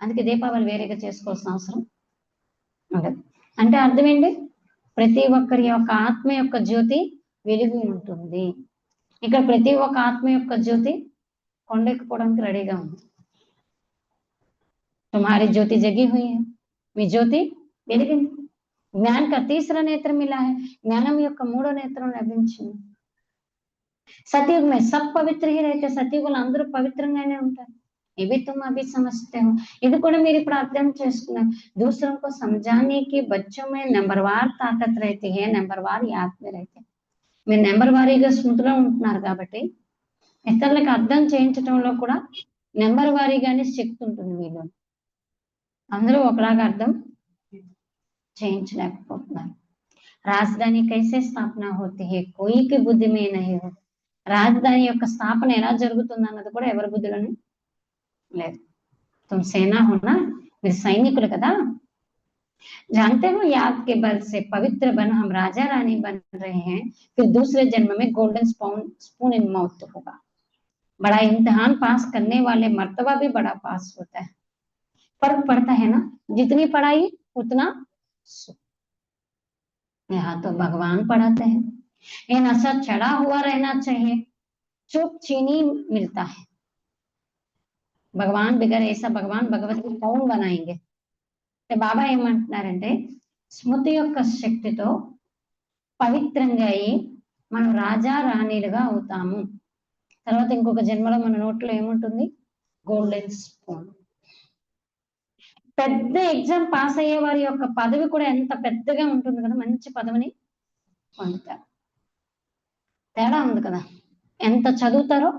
అందుకే దీపావళి వేరేగా చేసుకోవాల్సిన అవసరం ఉండదు, అంటే అర్థం ఏంటి, ప్రతి ఒక్కరి యొక్క ఆత్మ యొక్క జ్యోతి వెలిగి ఉంటుంది, ఇక్కడ ప్రతి ఒక్క ఆత్మ యొక్క జ్యోతి కొండెక్కిపోవడానికి రెడీగా ఉంది। तुम्हारी ज्योति जगी हुई है, మీ జ్యోతి వెలిగింది, జ్ఞాన్ కా తీసరా నేత్రం మిలా హై, జ్ఞానం యొక్క మూడో నేత్రం లభించింది। సతయుగ్ మే సబ్ పవిత్ర హీ రహతే, సతయుగులు అందరూ పవిత్రంగానే ఉంటారు, ఇవి తుమ్ అభి సమझते हो, ఇది కూడా మీరు ఇప్పుడు అర్థం చేసుకున్నారు। दूसरों को समझाने की बच्चों में नंबरवार ताकत रहती है, नंबरवार याद में रहते हैं, మీరు నెంబర్ వారీగా స్మృతిలో ఉంటున్నారు కాబట్టి ఇతరులకు అర్థం చేయించడంలో కూడా నెంబర్ వారీగానే శక్తి ఉంటుంది, వీళ్ళు అందరూ ఒకలాగా అర్థం చేయించలేకపోతున్నారు। రాజధాని కైసే స్థాపన హోతీ హై, కోయికి బుద్ధి మే నహీ హో, రాజధాని యొక్క స్థాపన ఎలా జరుగుతుంది అన్నది కూడా ఎవరి బుద్ధిలోనే లేదు। తుమ్ సేనా హోనా, మీరు సైనికులు కదా, जानते हो, याद के बल से पवित्र बन हम राजा रानी बन रहे हैं, फिर दूसरे जन्म में golden spoon spoon in mouth होगा। बड़ा इम्तिहान पास करने वाले मर्तबा भी बड़ा पास होता है। फर्क पड़ता है ना, जितनी पढ़ाई उतना सुख। यहाँ तो भगवान पढ़ाते हैं, ये नशा चढ़ा हुआ रहना चाहिए, चुप चीनी मिलता है। భగవాన్ బిగర్ ऐसा భగవాన్ భగవద్గీత కౌన్ बनाएंगे। బాబా ఏమంటున్నారంటే స్మృతి యొక్క శక్తితో పవిత్రంగా అయ్యి మనం రాజా రాణిలుగా అవుతాము। తర్వాత ఇంకొక జన్మలో మన నోట్లో ఏముంటుంది? Golden spoon. పెద్ద ఎగ్జామ్ పాస్ అయ్యే వారి యొక్క పదవి కూడా ఎంత పెద్దగా ఉంటుంది కదా, మంచి పదవిని పొందుతారు। తేడా ఉంది కదా, ఎంత చదువుతారో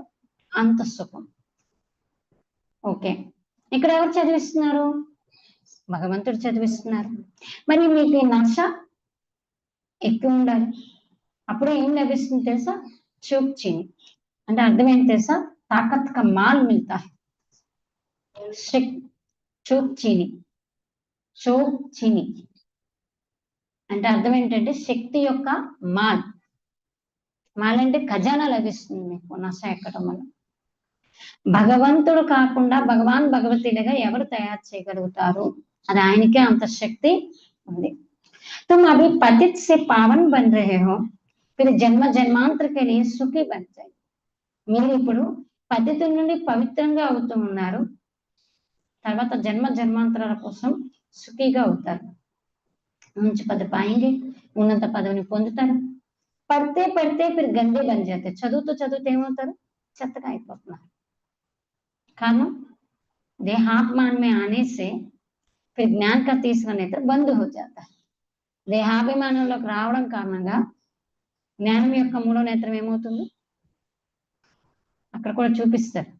అంత సుఖం। ఓకే, ఇక్కడ ఎవరు చదివిస్తున్నారు? భగవంతుడు చదివిస్తున్నారు। మరి మీకు ఈ నక్ష ఎక్కువ ఉండాలి, అప్పుడే ఏం లభిస్తుంది తెలుసా? చూప్ చీని అంటే అర్థం ఏంటి తెలుసా? తాకత్ కా మాల్ మిల్తా హై। చూప్ చీని, చోప్ చీని అంటే అర్థం ఏంటంటే శక్తి యొక్క మాల్। మాల్ అంటే ఖజానా లభిస్తుంది మీకు నశ ఎక్కడం వల్ల। భగవంతుడు కాకుండా భగవాన్ భగవతులుగా ఎవరు తయారు చేయగలుగుతారు? అది ఆయనకే అంత శక్తి ఉంది। तुम अभी पतित से पावन बन रहे हो, फिर जन्म जन्मांतर के लिए सुखी बन जाए। మీరు ఇప్పుడు పతితుల నుండి పవిత్రంగా అవుతూ ఉన్నారు, తర్వాత జన్మ జన్మాంతరాల కోసం సుఖీగా అవుతారు। మంచి పదవి పాయింగే, ఉన్నత పదవిని పొందుతారు। పడితే పడితే फिर गंदे बन जाते, చదువుతూ చదువుతూ ఏమవుతారు? చెత్తగా అయిపోతున్నారు। కారణం देहात्मान में आने से फिर ज्ञान का तीसरा नेत्र बंद हो जाता है। దేహాభిమానంలోకి రావడం కారణంగా జ్ఞానం యొక్క మూడో నేత్రం ఏమవుతుంది? అక్కడ కూడా చూపిస్తారు,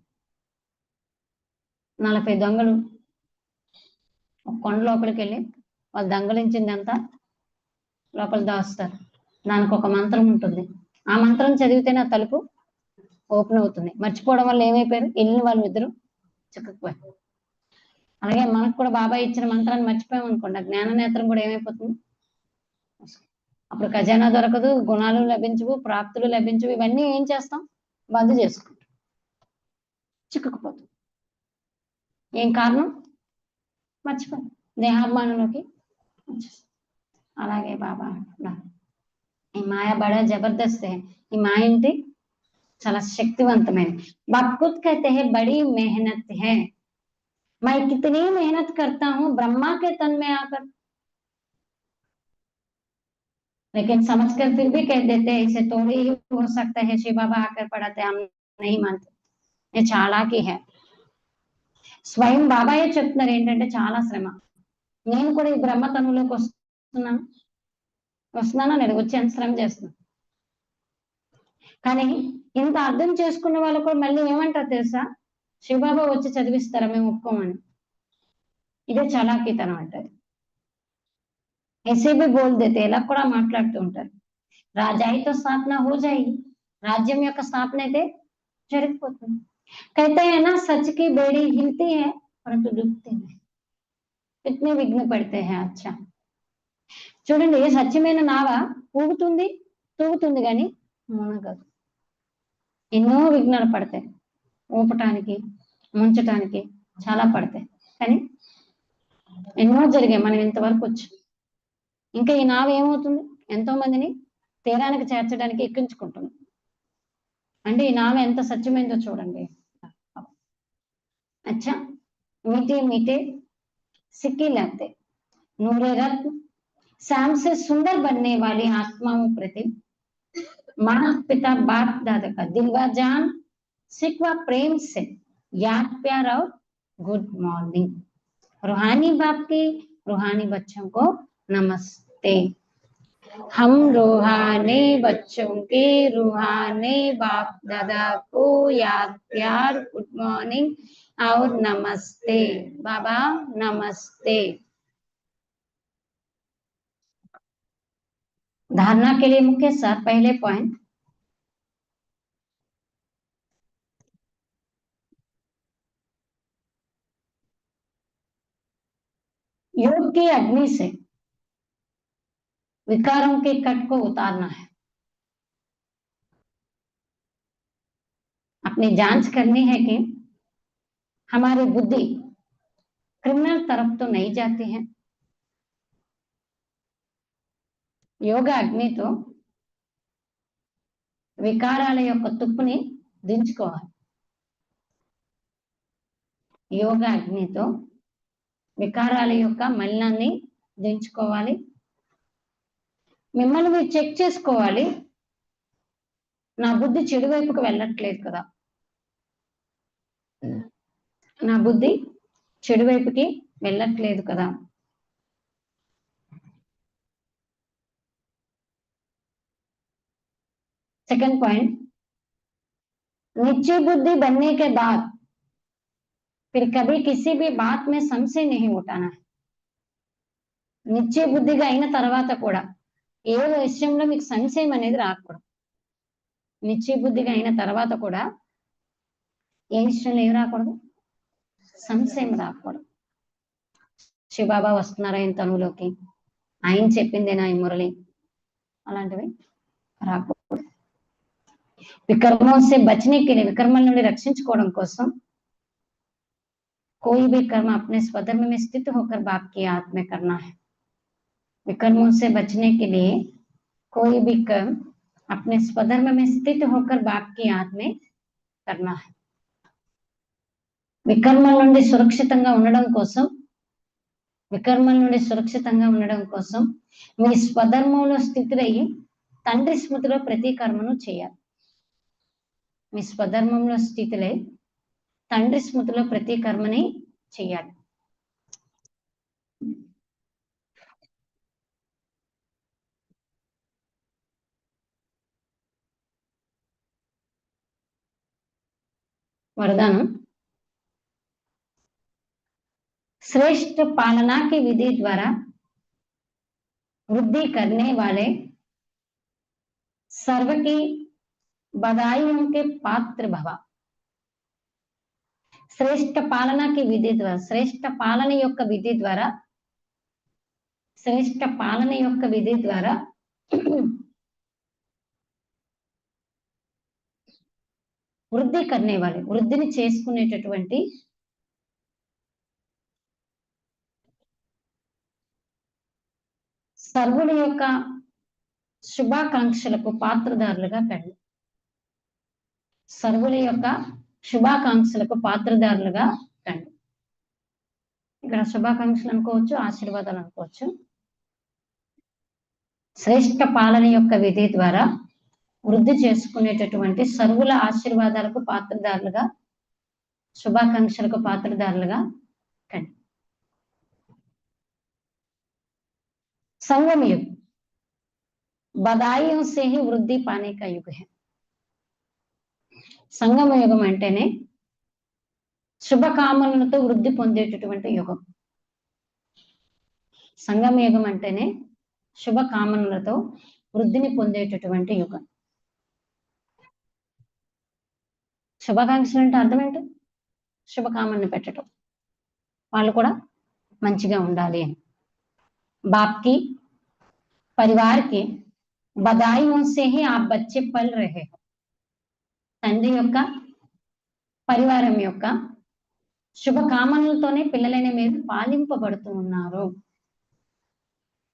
40 దొంగలు ఒక కొండ లోపలికి వెళ్ళి వాళ్ళు దొంగలించిందంతా లోపల దాస్తారు। దానికి ఒక మంత్రం ఉంటుంది, ఆ మంత్రం చదివితేనే ఆ తలుపు ఓపెన్ అవుతుంది। మర్చిపోవడం వల్ల ఏమైపోయారు? వెళ్ళిన వాళ్ళు ఇద్దరు చిక్కుకుపోయారు। అలాగే మనకు కూడా బాబా ఇచ్చిన మంత్రాన్ని మర్చిపోయాం అనుకోండి, ఆ జ్ఞాన నేత్రం కూడా ఏమైపోతుంది? అప్పుడు ఖజానా దొరకదు, గుణాలు లభించవు, ప్రాప్తులు లభించవు, ఇవన్నీ ఏం చేస్తాం? బంద్ చేసుకుంటాం, చిక్కుకుపోతాం। ఏం కారణం? మర్చిపోయాం, దేహాభిమానంలోకి వచ్చేస్తాం। అలాగే బాబా ఈ మాయ బడా జబర్దస్త్ है, ఈ మాయ ఏంటి? చాలా శక్తివంతమైనది। बाप खुद कहते हैं बड़ी मेहनत है, मैं कितनी मेहनत करता हूँ ब्रह्मा के तन में आकर, लेकिन समझकर फिर भी कह देते हैं इसे थोड़ी ही हो सकता है, शिव बाबा आकर पढ़ाते, हम नहीं मानते, ये చాలాకి है। స్వయం బాబాయే చెప్తున్నారు ఏంటంటే చాలా శ్రమ। నేను కూడా ఈ బ్రహ్మతనులోకి వస్తున్నానా లేదు? వచ్చి ఎంత శ్రమ చేస్తున్నాను, కానీ ఇంత అర్థం చేసుకున్న వాళ్ళు కూడా మళ్ళీ ఏమంటారు తెలుసా? శివబాబా వచ్చి చదివిస్తారా, మేము ఒప్పుకోమని। ఇదే చలాకీతనం అంటారు। ऐसे भी बोल देते, ఇలా కూడా మాట్లాడుతూ ఉంటారు। రాజాయితో స్థాపన हो जाएगी, రాజ్యం యొక్క స్థాపన అయితే జరిగిపోతుంది। कहते हैं ना सच की बेड़ी हिलती है परंतु डूबती नहीं, कितने विघ्न पड़ते हैं। अच्छा చూడండి, సత్యమైన నావ ఊగుతుంది తూగుతుంది కానీ మునగదు। ఎన్నో విఘ్నాలు పడతాయి, ఊపటానికి ముంచటానికి చాలా పడతాయి, కానీ ఎన్నో జరిగాయి, మనం ఇంతవరకు వచ్చి ఇంకా ఈ నావ ఏమవుతుంది? ఎంతో మందిని తీరానికి చేర్చడానికి ఎక్కించుకుంటుంది। అంటే ఈ నావ ఎంత సత్యమైందో చూడండి। अच्छा मीठे मीठे सिक्के लगते, नूरे रत्न शाम से सुंदर बनने वाली आत्माओं प्रति माता पिता बाप दादा का दिल व जान सिकवा प्रेम से याद प्यार और गुड मॉर्निंग। रूहानी बाप की रूहानी बच्चों को नमस्ते। हम रूहानी बच्चों के रूहानी बाप दादा को याद प्यार गुड मॉर्निंग और नमस्ते। बाबा नमस्ते। धारणा के लिए मुख्य सार, पहले पॉइंट, योग की अग्नि से विकारों के कट को उतारना है। अपनी जांच करनी है कि हमारी बुद्धि क्रिमिनल तरफ तो नहीं जाती है। యోగ అగ్నితో వికారాల యొక్క తుప్పుని దించుకోవాలి. యోగ అగ్నితో వికారాల యొక్క మలినాన్ని దించుకోవాలి. మిమ్మల్ని మీరు చెక్ చేసుకోవాలి. నా బుద్ధి చెడు వైపుకు వెళ్ళట్లేదు కదా, నా బుద్ధి చెడు వైపుకి వెళ్ళట్లేదు కదా. सेकंड पॉइंट, निश्चय बुद्धि बनने के बाद फिर कभी किसी भी बात में संशय नहीं उठाना है. నిశ్చయ బుద్ధిగా అయిన తర్వాత కూడా ఏ విషయంలో మీకు సంశయం అనేది రాకూడదు. నిశ్చయ బుద్ధిగా అయిన తర్వాత కూడా ఏ విషయంలో ఏం రాకూడదు, సంశయం రాకూడదు. శివబాబా వస్తున్నారా ఆయన తనువులోకి, ఆయన చెప్పిందేనా ఈ మురళి, అలాంటివి రాకూడదు. వికర్మం से बचने के लिए, వికర్మల నుండి రక్షించుకోవడం కోసం कोई भी कर्म अपने स्वधर्म में स्थित होकर बाप की याद में करना है. विकर्मों से बचने के लिए कोई भी कर्म अपने स्वधर्म में स्थित होकर बाप की याद में करना है. వికర్మల నుండి సురక్షితంగా ఉండడం కోసం, వికర్మల నుండి సురక్షితంగా ఉండడం కోసం మీ స్వధర్మంలో స్థితులయ్యి తండ్రి స్మృతిలో ప్రతి కర్మను చేయాలి. మీ స్వధర్మంలో స్థితులై తండ్రి స్మృతిలో ప్రతి కర్మని చేయాలి. वरदान, श्रेष्ठ पालना की विधि द्वारा वृद्धि करने वाले सर्व की बधाइयों के पात्र भव. శ్రేష్ఠ పాలన కి విధి ద్వారా, శ్రేష్ఠ పాలన యొక్క విధి ద్వారా, శ్రేష్ఠ పాలన యొక్క విధి ద్వారా వృద్ధి కర్నే వాళ్ళే, వృద్ధిని చేసుకునేటటువంటి సర్వుల యొక్క శుభాకాంక్షలకు పాత్రదారులుగా కండి. సర్వుల యొక్క శుభాకాంక్షలకు పాత్రదారులుగా కండి. ఇక్కడ శుభాకాంక్షలు అనుకోవచ్చు, ఆశీర్వాదాలు అనుకోవచ్చు. శ్రేష్ఠ పాలన యొక్క విధి ద్వారా వృద్ధి చేసుకునేటటువంటి సర్వుల ఆశీర్వాదాలకు పాత్రదారులుగా, శుభాకాంక్షలకు పాత్రదారులుగా కండి. संगम युग बधाइयों से ही वृद्धि पाने का युग है. సంగమ యుగం అంటేనే శుభకామనలతో వృద్ధి పొందేటటువంటి యుగం. సంగమ యుగం అంటేనే శుభకామనలతో వృద్ధిని పొందేటటువంటి యుగం. శుభాకాంక్షలు అంటే అర్థం ఏంటి? శుభకామనని పెట్టడం, వాళ్ళు కూడా మంచిగా ఉండాలి అని. बाप की परिवार के बधाइयों से ही आप बच्चे पल रहे हो. తండ్రి యొక్క పరివారం యొక్క శుభకామనలతోనే పిల్లలైన మీరు పాలింపబడుతూ ఉన్నారు.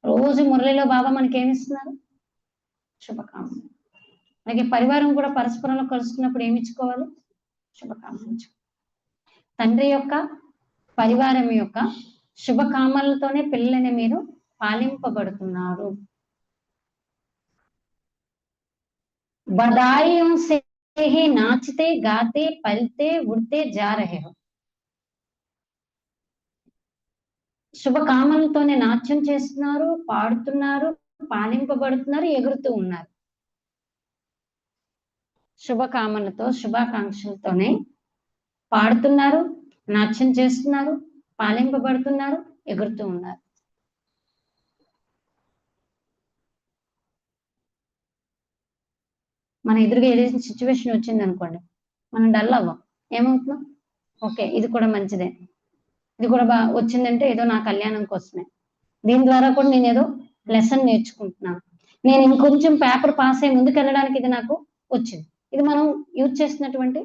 రోజు మురళిలో బాబా మనకి ఏమిస్తున్నారు? శుభకామన. అలాగే పరివారం కూడా పరస్పరంలో కలుసుకున్నప్పుడు ఏమి ఇచ్చుకోవాలి? శుభకామన. తండ్రి యొక్క పరివారం యొక్క శుభకామనలతోనే పిల్లలైన మీరు పాలింపబడుతున్నారు. बधाइयों से ही नाचते गाते पलते उड़ते जा रहे हो. శుభకామనలతోనే నాట్యం చేస్తున్నారు, పాడుతున్నారు, పాలింపబడుతున్నారు, ఎగురుతూ ఉన్నారు. శుభకామనలతో, శుభాకాంక్షలతోనే పాడుతున్నారు, నాట్యం చేస్తున్నారు, పాలింపబడుతున్నారు, ఎగురుతూ ఉన్నారు. మన ఎదురుగా ఏదైనా సిచ్యువేషన్ వచ్చింది అనుకోండి, మనం డల్ అవ్వం. ఏమవుతున్నాం? ఓకే, ఇది కూడా మంచిదే, ఇది కూడా వచ్చిందంటే ఏదో నా కళ్యాణం కోసమే. దీని ద్వారా కూడా నేను ఏదో లెసన్ నేర్చుకుంటున్నాను. నేను ఇంకొంచెం పేపర్ పాస్ అయ్యి ముందుకెళ్ళడానికి ఇది నాకు వచ్చింది. ఇది మనం యూజ్ చేసినటువంటి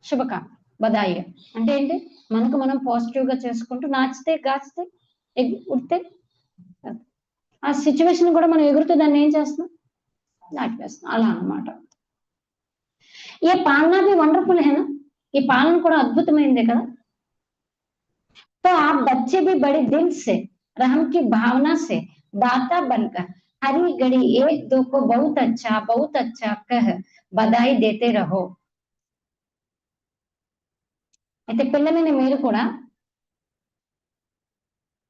శుభకాం బదాయి అంటే ఏంటి, మనకు మనం పాజిటివ్ గా చేసుకుంటూ నాచితే గాచితే ఉడితే ఆ సిచ్యువేషన్ కూడా మనం ఎగురుతూ దాన్ని ఏం చేస్తున్నాం, దాటివేస్తున్నాం. అలా అన్నమాట. ఏ పాలన भी వండర్ఫుల్ है ना, ఈ పాలన కూడా అద్భుతమైందే కదా. तो आप बच्चे भी बड़े दिल से रहम की भावना से दाता बनकर हरी घड़ी एक दो को बहुत अच्छा कह बधाई देते रहो. అయితే పిల్లలైన మీరు కూడా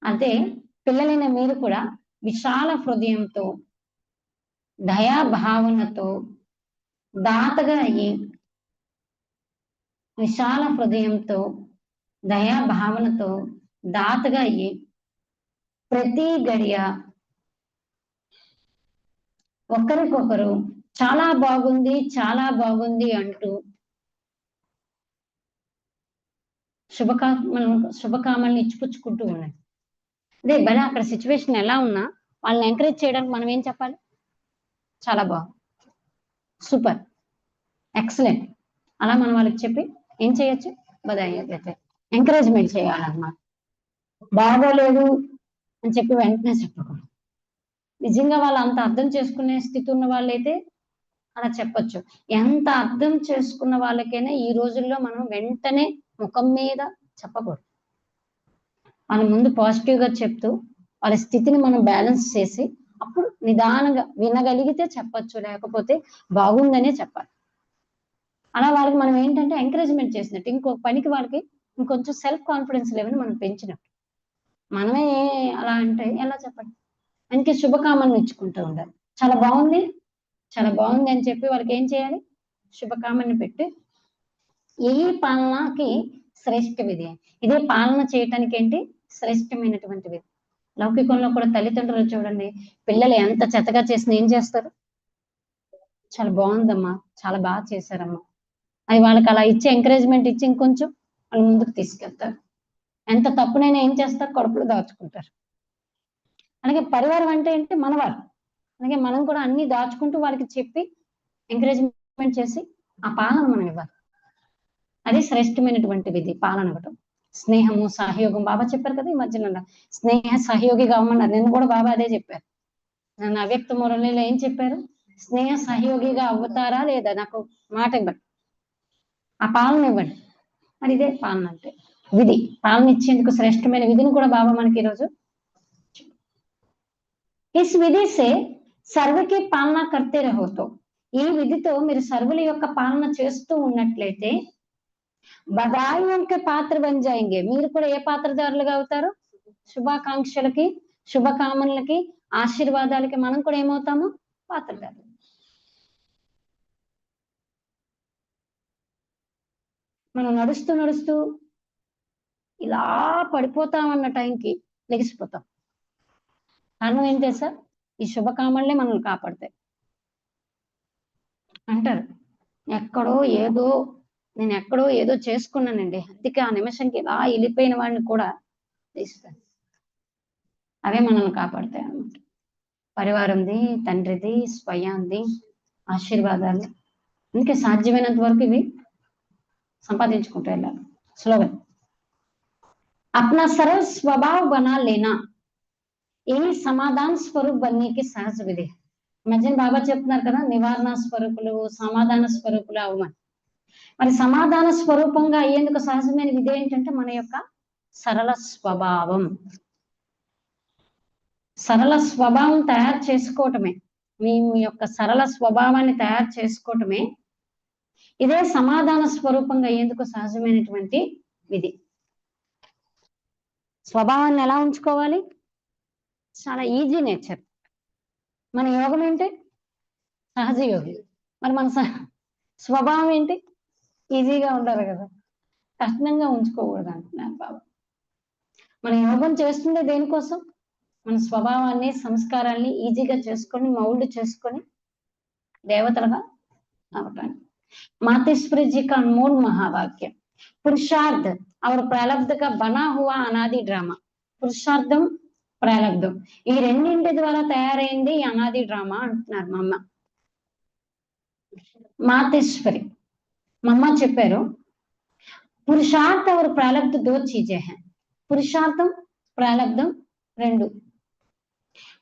అంటే పిల్లలైన మీరు కూడా విశాల హృదయంతో దయా భావనతో దాతగా అయ్యి విశాల హృదయంతో దయా భావనతో దాతగా అయ్యి ప్రతి గడియ ఒకరికొకరు చాలా బాగుంది అంటూ శుభకామల్ని ఇచ్చిపుచ్చుకుంటూ ఉన్నాయి. అదే భలే అక్కడ సిచ్యువేషన్ ఎలా ఉన్నా వాళ్ళని ఎంకరేజ్ చేయడానికి మనం ఏం చెప్పాలి, చాలా బాగుంది, సూపర్, ఎక్సలెంట్, అలా మనం వాళ్ళకి చెప్పి ఏం చేయొచ్చు, బదాయితే ఎంకరేజ్మెంట్ చేయాలన్నమాట. బాగోలేదు అని చెప్పి వెంటనే చెప్పకూడదు. నిజంగా వాళ్ళు అంత అర్థం చేసుకునే స్థితి ఉన్న వాళ్ళైతే అలా చెప్పొచ్చు. ఎంత అర్థం చేసుకున్న వాళ్ళకైనా ఈ రోజుల్లో మనం వెంటనే ముఖం మీద చెప్పకూడదు. వాళ్ళ ముందు పాజిటివ్ గా చెప్తూ వాళ్ళ స్థితిని మనం బ్యాలెన్స్ చేసి అప్పుడు నిదానంగా వినగలిగితే చెప్పొచ్చు, లేకపోతే బాగుందనే చెప్పాలి. అలా వాళ్ళకి మనం ఏంటంటే ఎంకరేజ్మెంట్ చేసినట్టు, ఇంకో పనికి వాళ్ళకి ఇంకొంచెం సెల్ఫ్ కాన్ఫిడెన్స్ లెవెల్ మనం పెంచినట్టు. మనమే అలా అంటే ఎలా చెప్పండి. అందుకే శుభకామనలు ఇచ్చుకుంటూ ఉండాలి. చాలా బాగుంది అని చెప్పి వాళ్ళకి ఏం చేయాలి, శుభకామని పెట్టి ఈ పాలనకి శ్రేష్ఠ విధి. ఇదే పాలన చేయటానికి ఏంటి శ్రేష్టమైనటువంటి విధి. లౌకికంలో కూడా తల్లిదండ్రులు చూడండి, పిల్లలు ఎంత చెత్తగా చేసినా ఏం చేస్తారు, చాలా బాగుందమ్మా, చాలా బాగా చేశారమ్మా, అది వాళ్ళకి అలా ఇచ్చి ఎంకరేజ్మెంట్ ఇచ్చి ఇంకొంచెం వాళ్ళు ముందుకు తీసుకెళ్తారు. ఎంత తప్పునైనా ఏం చేస్తారు, కడుపులో దాచుకుంటారు. అలాగే పరివారం అంటే ఏంటి, మనవారు. అలాగే మనం కూడా అన్ని దాచుకుంటూ వాళ్ళకి చెప్పి ఎంకరేజ్మెంట్ చేసి ఆ పాలన మనం ఇవ్వాలి. అది శ్రేష్టమైనటువంటి విధి పాలన ఇవ్వటం. స్నేహము సహయోగం బాబా చెప్పారు కదా ఈ మధ్యలో, స్నేహ సహయోగిగా అవ్వమన్నారు. నేను కూడా బాబా అదే చెప్పారు. నన్ను అవ్యక్త మురళిలో ఏం చెప్పారు, స్నేహ సహయోగిగా అవుతారా లేదా నాకు మాట ఇవ్వండి, ఆ పాలన ఇవ్వండి. మరి ఇదే పాలన అంటే విధి. పాలన ఇచ్చేందుకు శ్రేష్టమైన విధిని కూడా బాబా మనకి ఈరోజు इस विधि से सर्व की पालना करते रहो. तो ఈ విధితో మీరు సర్వుల యొక్క పాలన చేస్తూ ఉన్నట్లయితే బదాయిयों के पात्र बन जाएंगे. మీరు కూడా ఏ పాత్రదారులుగా అవుతారు, శుభాకాంక్షలకి శుభకామనలకి ఆశీర్వాదాలకి మనం కూడా ఏమవుతాము, పాత్రదారులు. మనం నడుస్తూ ఇలా పడిపోతామన్న టైంకి లెగిసిపోతాం. కారణం ఏం తెలుసా, ఈ శుభకామలనే మనల్ని కాపాడతాయి. అంటారు నేను ఎక్కడో ఏదో చేసుకున్నానండి, అందుకే ఆ నిమిషంకి ఇలా వెళ్ళిపోయిన వాడిని కూడా తీస్తాను. అవే మనల్ని కాపాడతాయి అన్నమాట. పరివారంది, తండ్రిది, స్వయాంది ఆశీర్వాదాలు. అందుకే సాధ్యమైనంత వరకు ఇవి సంపాదించుకుంటూ వెళ్ళాలి. స్లోగన్ अपना सरल स्वभाव बना लेना यही समाधान स्वरूप बनने की सहज विधि. మధ్యన బాబా చెప్తున్నారు కదా, నివారణ స్వరూపులు సమాధాన స్వరూపులు అవ్వమని. మరి సమాధాన స్వరూపంగా అయ్యేందుకు సహజమైన విధి ఏంటంటే మన యొక్క సరళ స్వభావం. సరళ స్వభావం తయారు చేసుకోవటమే, మీ యొక్క సరళ స్వభావాన్ని తయారు చేసుకోవటమే ఇదే సమాధాన స్వరూపంగా అయ్యేందుకు సహజమైనటువంటి విధి. స్వభావాన్ని ఎలా ఉంచుకోవాలి, చాలా ఈజీ నేచర్. మన యోగం ఏంటి, సహజ యోగి. మరి మన స్వభావం ఏంటి, ఈజీగా ఉండాలి కదా, కఠినంగా ఉంచుకోకూడదు అంటున్నారు బాబా. మన యోగం చేస్తుండే దేనికోసం, మన స్వభావాన్ని సంస్కారాన్ని ఈజీగా చేసుకొని మౌల్డ్ చేసుకొని దేవతలుగా అవటానికి. मातेश्वरी जी का अनमोल महावाक्य पुरुषार्थ और प्रारब्ध का बना हुआ अनादि ड्रामा పురుషార్థం ప్రారబ్ధం ఈ రెండింటి ద్వారా తయారైంది ఈ అనాది డ్రామా అంటున్నారు మా అమ్మ మాతేశ్వరి మా అమ్మ చెప్పారు పురుషార్థ और प्रारब्ध दो चीजें हैं పురుషార్థం ప్రారబ్ధం రెండు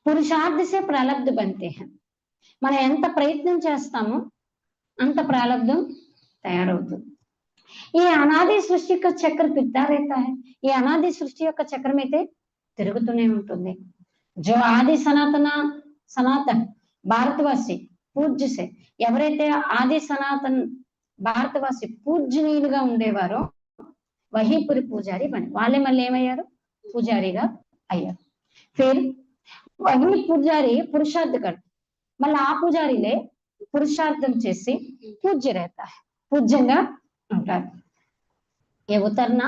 పురుషార్థ से प्रारब्ध बनते हैं మనం ఎంత ప్రయత్నం చేస్తామో అంత ప్రారబ్ధం తయారవుతుంది ఈ అనాది సృష్టి యొక్క చక్ర తిరుగుతా रहता है ఈ అనాది సృష్టి యొక్క చక్రం అయితే తిరుగుతూనే ఉంటుంది जो ఆది సనాతన భారతవాసి పూజ్య సే ఎవరైతే ఆది సనాతన్ భారతవాసి పూజ్యనీయులుగా ఉండేవారో వహీపురి పూజారి బని వాళ్ళే మళ్ళీ ఏమయ్యారు పూజారిగా అయ్యారు ఫిర్ వహీ పూజారి పురుషార్థ కర్ మళ్ళీ ఆ పూజారిలే పురుషార్థం చేసి పూజ్య रहता है పూజ్యంగా ఉంటారు ये उतरना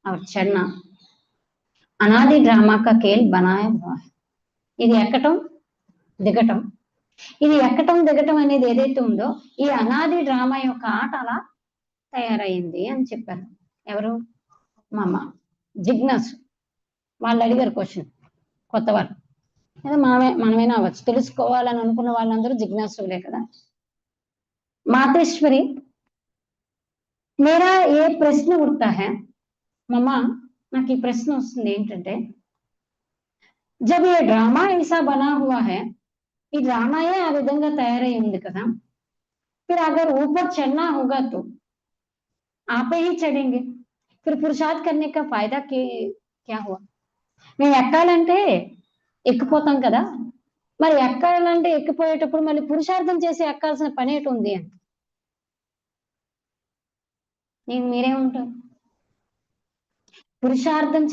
और चढ़ना अनादि ड्रामा का खेल बनाया हुआ है ఇది ఎక్కటం దిగటం ఇది ఎక్కటం దిగటం అనేది ఏదైతే ఉందో ఈ అనాది డ్రామా యొక్క ఆట అలా తయారైంది అని చెప్పారు ఎవరు మా అమ్మ జిజ్ఞాసు వాళ్ళు అడిగారు క్వశ్చన్ కొత్త వాళ్ళు లేదా మనమైనా అవ్వచ్చు తెలుసుకోవాలని అనుకున్న వాళ్ళందరూ జిజ్ఞాసులే కదా మాతేశ్వరి मेरा ये प्रश्न उठता है मम्मा నాకు ఈ ప్రశ్న వస్తుంది ఏంటంటే जब ये ड्रामा ऐसा बना हुआ है ఈ డ్రామాయే ఆ విధంగా తయారై ఉంది కదా फिर अगर ऊपर चढ़ना होगा तो आप ही चढ़ेंगे फिर पुरुषार्थ करने का फायदा क्या हुआ మేము ఎక్కాలంటే ఎక్కిపోతాం కదా మరి ఎక్కాలంటే ఎక్కిపోయేటప్పుడు మళ్ళీ పురుషార్థం చేసి ఎక్కాల్సిన పని ఏంటి ఉంది అని నేను మీరేమంటారు పురుషార్థం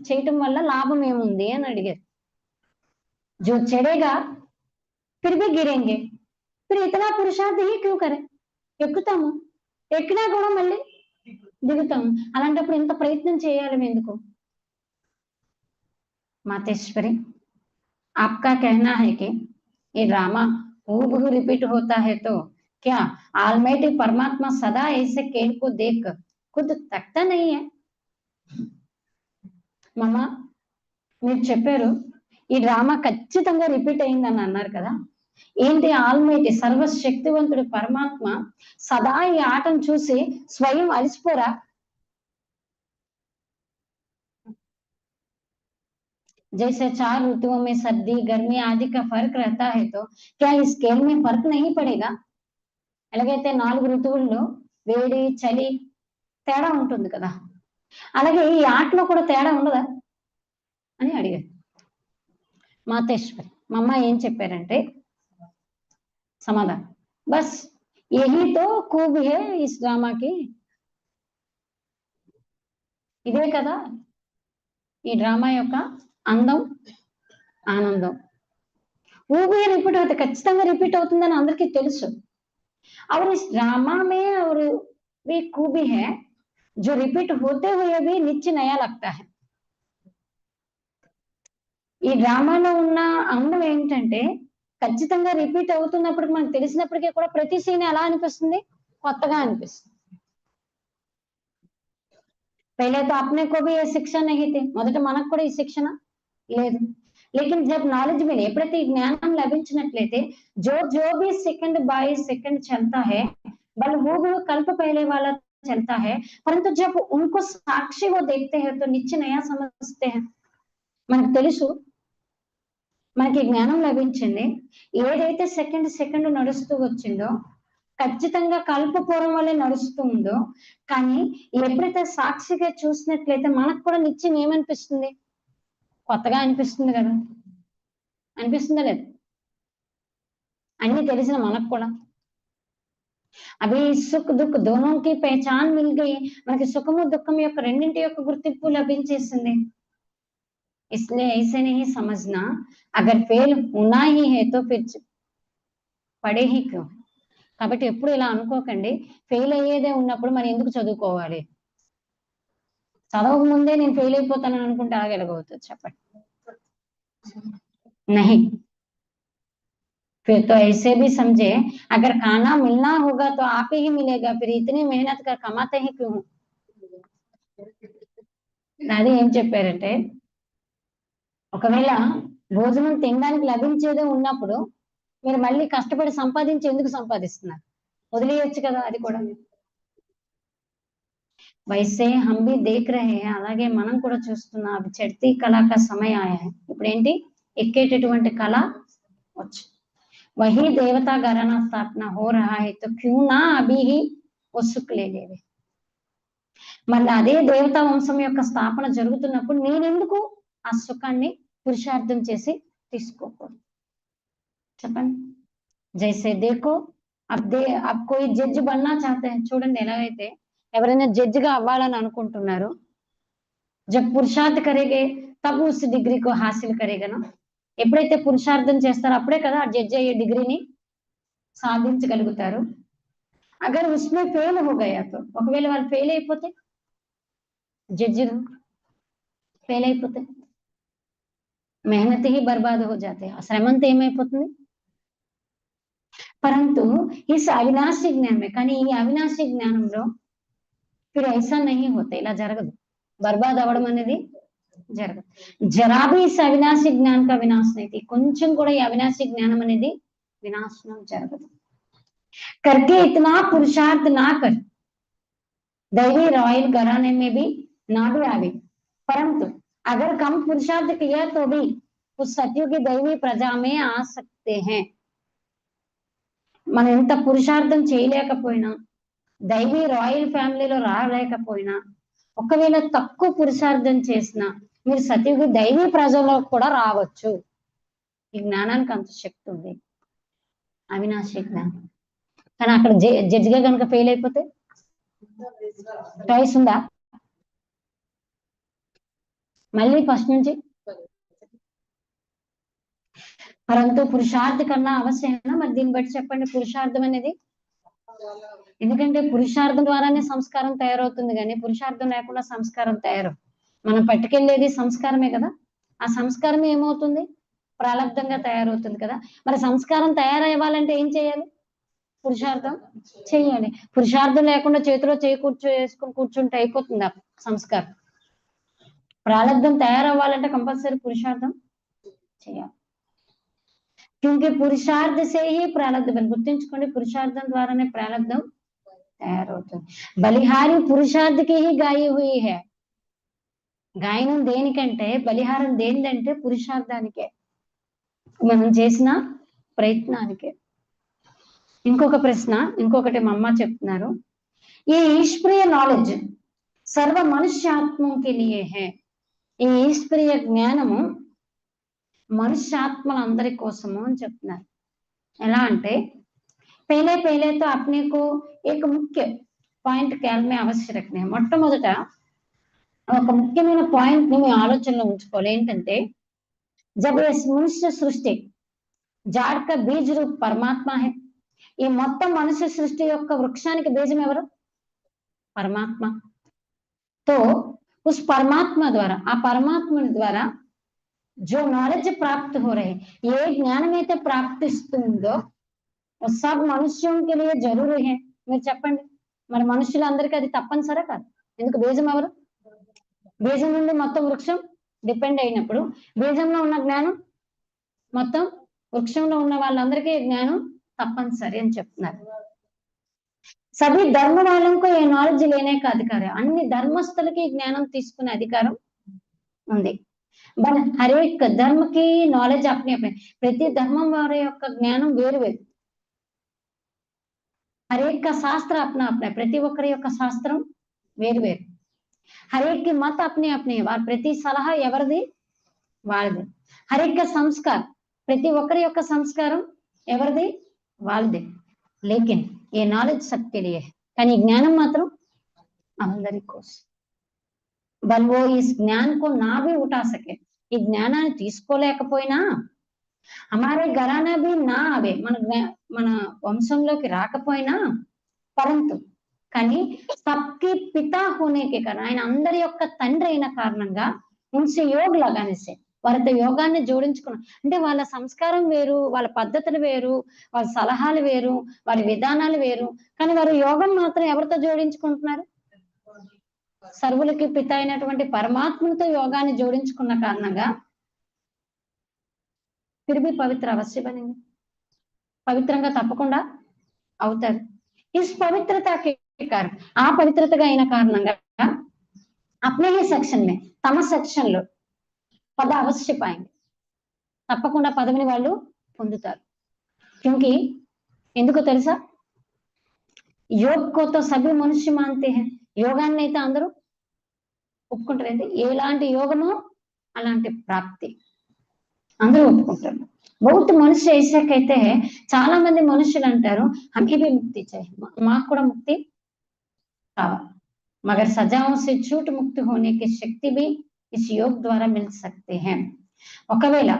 చేయటం వల్ల లాభం ఏముంది అని అడిగారు जो चढ़ेगा फिर भी गिरेंगे फिर इतना पुरुषार्थ ही क्यों करें ఎక్కుతాము ఎక్కినా కూడా మళ్ళీ దిగుతాము అలాంటప్పుడు ఎంత ప్రయత్నం చేయాలి ఎందుకు मातेश्वरी आपका कहना है कि ये ड्रामा हूबहू रिपीट होता है तो क्या आलमाइटी परमात्मा सदा ऐसे खेल को देख खुद तकता नहीं है మమ్మ మీరు చెప్పారు ఈ డ్రామా ఖచ్చితంగా రిపీట్ అయిందని అన్నారు కదా ఏంటి ఆల్మైటీ సర్వశక్తివంతుడు పరమాత్మ సదా ఈ ఆటను చూసి స్వయం అలసిపోరా जैसे 4 ऋतुओं में सर्दी गर्मी आदि का फर्क रहता है तो क्या इस खेल में फर्क नहीं पड़ेगा ఎలాగైతే 4 ఋతువుల్లో వేడి చలి తేడా ఉంటుంది కదా అలాగే ఈ ఆటలో కూడా తేడా ఉండదా అని అడిగారు మాతేశ్వరి మా అమ్మ ఏం చెప్పారంటే సమాధానం బస్ యహీ తో ఖూబ్ హే ఇస్ డ్రామాకి ఇదే కదా ఈ డ్రామా యొక్క అందం ఆనందం ఊబి రిపీట్ అవుతుంది ఖచ్చితంగా రిపీట్ అవుతుందని అందరికీ తెలుసు और इस ड्रामा में और भी खूबी है जो रिपीट होते हुए भी नित्य नया लगता है ఈ డ్రామాలో ఉన్న అందం ఏంటంటే ఖచ్చితంగా రిపీట్ అవుతున్నప్పుడు మనకు తెలిసినప్పటికీ కూడా ప్రతి సీన్ ఎలా అనిపిస్తుంది కొత్తగా అనిపిస్తుంది पहले तो अपने को भी ये शिक्षा नहीं थी మొదట మనకు కూడా ఈ శిక్షణ లేదు लेकिन जब नॉलेज मिले ఎప్పుడైతే ఈ జ్ఞానం లభించినట్లయితే जो जो भी सेकंड बाय सेकंड चलता है बल वो कल्प पहले वाला चलता है परंतु जब उनको साक्षी वो देखते हैं तो नित्य नया समझते हैं మనకు తెలుసు మనకి జ్ఞానం లభించింది ఏదైతే సెకండ్ నడుస్తూ వచ్చిందో ఖచ్చితంగా కల్పపూర్వం వల్లే నడుస్తూ ఉందో కానీ ఎప్పుడైతే సాక్షిగా చూసినట్లయితే మనకు కూడా నిత్యం ఏమనిపిస్తుంది కొత్తగా అనిపిస్తుంది కదా అనిపిస్తుందా లేదు అన్ని తెలిసిన మనకు కూడా అవి సుఖ దుఃఖ దోనోకి పహచాన్ మిల్ గయి మనకి సుఖము దుఃఖం యొక్క రెండింటి యొక్క గుర్తింపు లభించేసింది इसलिए ऐसे नहीं समझना अगर फेल होना ही है तो फिर పడే ही क्यों కాబట్టి ఎప్పుడు ఇలా అనుకోకండి ఫెయిల్ అయ్యేదే ఉన్నప్పుడు మరి ఎందుకు చదువుకోవాలి చదవక ముందే నేను ఫెయిల్ అయిపోతానని అనుకుంటే ఆగలగవుతుంది చెప్పండి नहीं फिर तो ऐसे भी समझे अगर खाना मिलना होगा तो आप ही मिलेगा फिर इतनी मेहनत कर कमाते ही क्यों అది ఏం చెప్పారంటే, ఒకవేళ భోజనం తినడానికి లభించేదే ఉన్నప్పుడు మీరు మళ్ళీ కష్టపడి సంపాదించి ఎందుకు సంపాదిస్తున్నారు? వదిలేయొచ్చు కదా అది కూడా. वैसे हम भी देख रहे हैं అలాగే మనం కూడా చూస్తున్నాం అవి చढ़ती कला का समय आया है ఇప్పుడు ఏంటి ఎక్కేటటువంటి కళ వచ్చు वही देवता घराना स्थापना हो रहा है तो क्यों ना अभी ही वो सुख ले लेवे మళ్ళీ అదే దేవతా వంశం యొక్క స్థాపన జరుగుతున్నప్పుడు నేనెందుకు ఆ సుఖాన్ని పురుషార్థం చేసి తీసుకోకూడదు చెప్పండి జైసే దేకో अब कोई जज बनना चाहते हैं చూడండి ఎలాగైతే ఎవరైనా జడ్జి గా అవ్వాలని అనుకుంటున్నారు जब पुरुषार्थ करेंगे तब उस डिग्री को हासिल करेगा ना ఎప్పుడైతే పురుషార్థం చేస్తారో అప్పుడే కదా ఆ జడ్జి అయ్యే డిగ్రీని సాధించగలుగుతారు अगर उसमें फेल हो गया तो ఒకవేళ వాళ్ళు ఫెయిల్ అయిపోతే జడ్జి ఫెయిల్ అయిపోతే मेहनत ही बर्बाद हो जाते हैं శ్రమంతా ఏమైపోతుంది परंतु इस अविनाशी ज्ञान में కానీ ఈ అవినాశి జ్ఞానంలో फिर ऐसा नहीं होता ఇలా జరగదు बर्बाद అవ్వడం అనేది జరగదు जरा भी इस अविनाशी ज्ञान का विनाश नहीं थी కొంచెం కూడా ఈ అవినాశి జ్ఞానం అనేది వినాశనం జరగదు करके इतना पुरुषार्थ ना कर दैवी रॉयल घराने में भी ना भी आवे परंतु अगर कम पुरुषार्थ किया तो भी उस सतयुग की दैवी प्रजा में आ सकते हैं మనం ఎంత పురుషార్థం చేయలేకపోయినా దైవీ రాయల్ ఫ్యామిలీలో రాలేకపోయినా ఒకవేళ తక్కువ పురుషార్థం చేసినా మీరు సతయుగ దైవీ ప్రజల్లో కూడా రావచ్చు ఈ జ్ఞానానికి అంత శక్తి ఉంది అవినాశి జ్ఞానం కానీ అక్కడ జడ్జిగా కనుక ఫెయిల్ అయిపోతే చాయిస్ ఉందా మళ్ళీ ఫస్ట్ నుంచి పరంతు పురుషార్థ కన్నా అవశ్యమేనా మరి దీన్ని బట్టి చెప్పండి పురుషార్థం అనేది ఎందుకంటే పురుషార్థం ద్వారానే సంస్కారం తయారవుతుంది కానీ పురుషార్థం లేకుండా సంస్కారం తయారు మనం పట్టుకెళ్ళేది సంస్కారమే కదా ఆ సంస్కారం ఏమవుతుంది ప్రాలబ్ధంగా తయారవుతుంది కదా మరి సంస్కారం తయారవ్వాలంటే ఏం చేయాలి పురుషార్థం చేయాలి పురుషార్థం లేకుండా చేతిలో వేసుకొని కూర్చుంటే అయిపోతుంది ఆ సంస్కారం ప్రాలబ్ధం తయారవ్వాలంటే కంపల్సరీ పురుషార్థం చేయాలి क्योंकि पुरुषार्थ से ही प्रारब्ध बन గుర్తుంచుకోండి పురుషార్థం ద్వారానే ప్రారబ్ధం తయారవుతుంది బలిహారి పురుషార్థకి ही गाई हुई है గాయనం దేనికంటే బలిహారం దేనిదంటే పురుషార్థానికే మనం చేసిన ప్రయత్నానికే ఇంకొక ప్రశ్న ఇంకొకటి మా అమ్మ చెప్తున్నారు ఈ ఈశ్వరీయ నాలెడ్జ్ సర్వ మనుష్యాత్మం के लिए है ఈ ఈశ్వరీయ జ్ఞానము మనుష్యాత్మలందరి కోసము అని చెప్తున్నారు ఎలా అంటే पहले पहले तो अपने को एक मुख्य पॉइंट ख्याल में अवश्य रखने हैं మొట్టమొదట ఒక ముఖ్యమైన పాయింట్ ని మీ ఆలోచనలో ఉంచుకోవాలి ఏంటంటే जब ये मनुष्य सृष्टि जाड़ का बीज रूप परमात्मा है ఈ మొత్తం మనుష్య సృష్టి యొక్క వృక్షానికి బీజం ఎవరు పరమాత్మ तो उस परमात्मा द्वारा ఆ పరమాత్మని ద్వారా जो नॉलेज प्राप्त हो रहे ये ज्ञान అయితే ప్రాప్తిస్తుందో सब मनुष्यों के लिए जरूरी है మీరు చెప్పండి మరి మనుషులందరికీ అది తప్పనిసరి కాదు ఎందుకు బీజం ఎవరు బీజం నుండి మొత్తం వృక్షం డిపెండ్ అయినప్పుడు బీజంలో ఉన్న జ్ఞానం మొత్తం వృక్షంలో ఉన్న వాళ్ళందరికీ జ్ఞానం తప్పనిసరి అని చెప్తున్నారు सभी धर्म वालों को ये नॉलेज लेने का अधिकार है అన్ని ధర్మస్తులకి జ్ఞానం తీసుకునే అధికారం ఉంది बट हर एक धर्म की नॉलेज अपने अपने प्रति धर्मం వారి యొక్క జ్ఞానం వేరు వేరు हर एक का शास्त्र अपना अपना ప్రతి ఒక్కరి యొక్క శాస్త్రం వేరు వేరు हर एक की मत अपने अपने వారి ప్రతి సలహా ఎవరిది వాళ్ళది हर एक का संस्कार ప్రతి ఒక్కరి యొక్క సంస్కారం ఎవరిది వాళ్ళది लेकिन ये नॉलेज सबके लिए है కానీ జ్ఞానం మాత్రం అందరి కోసం बल वो इस ज्ञान को ना भी उठा सके ఈ జ్ఞానాన్ని తీసుకోలేకపోయినా हमारे घराना भी ना आवे మన వంశంలోకి రాకపోయినా परंतु కానీ सबके पिता होने के कारण ఆయన అందరి యొక్క తండ్రి అయిన కారణంగా उनसे योग लगाने से వారితో యోగాన్ని జోడించుకున్నాం అంటే వాళ్ళ సంస్కారం వేరు వాళ్ళ పద్ధతులు వేరు వాళ్ళ సలహాలు వేరు వారి విధానాలు వేరు కానీ వారు యోగం మాత్రం ఎవరితో జోడించుకుంటున్నారు సర్వులకి పిత అయినటువంటి పరమాత్మతో యోగాన్ని జోడించుకున్న కారణంగా తిరిగి పవిత్ర అవశ్య బనేంगे, పవిత్రంగా తప్పకుండా అవుతారు. इस पवित्रता के कारण ఆ పవిత్రతగా అయిన కారణంగా अपने ही सेक्शन में తమ సెక్షన్ లో పద అవశ్య పాయింగ్, తప్పకుండా పదవిని వాళ్ళు పొందుతారు. क्योंकि ఎందుకో తెలుసా, योग को तो सभी मनुष्य मानते हैं, యోగాన్ని అయితే అందరూ ఒప్పుకుంటారు. ఎలాంటి యోగమో అలాంటి ప్రాప్తి అందరూ ఒప్పుకుంటారు. बहुत మనుష్య ऐसे कहते हैं, చాలా మంది మనుషులు అంటారు हमें भी मुक्ति चाहिए, మాకు కూడా ముక్తి కావాలి. मगर सजाओं से छूट मुक्त होने की शक्ति भी इस योग द्वारा मिल सकते हैं. ఒకవేళ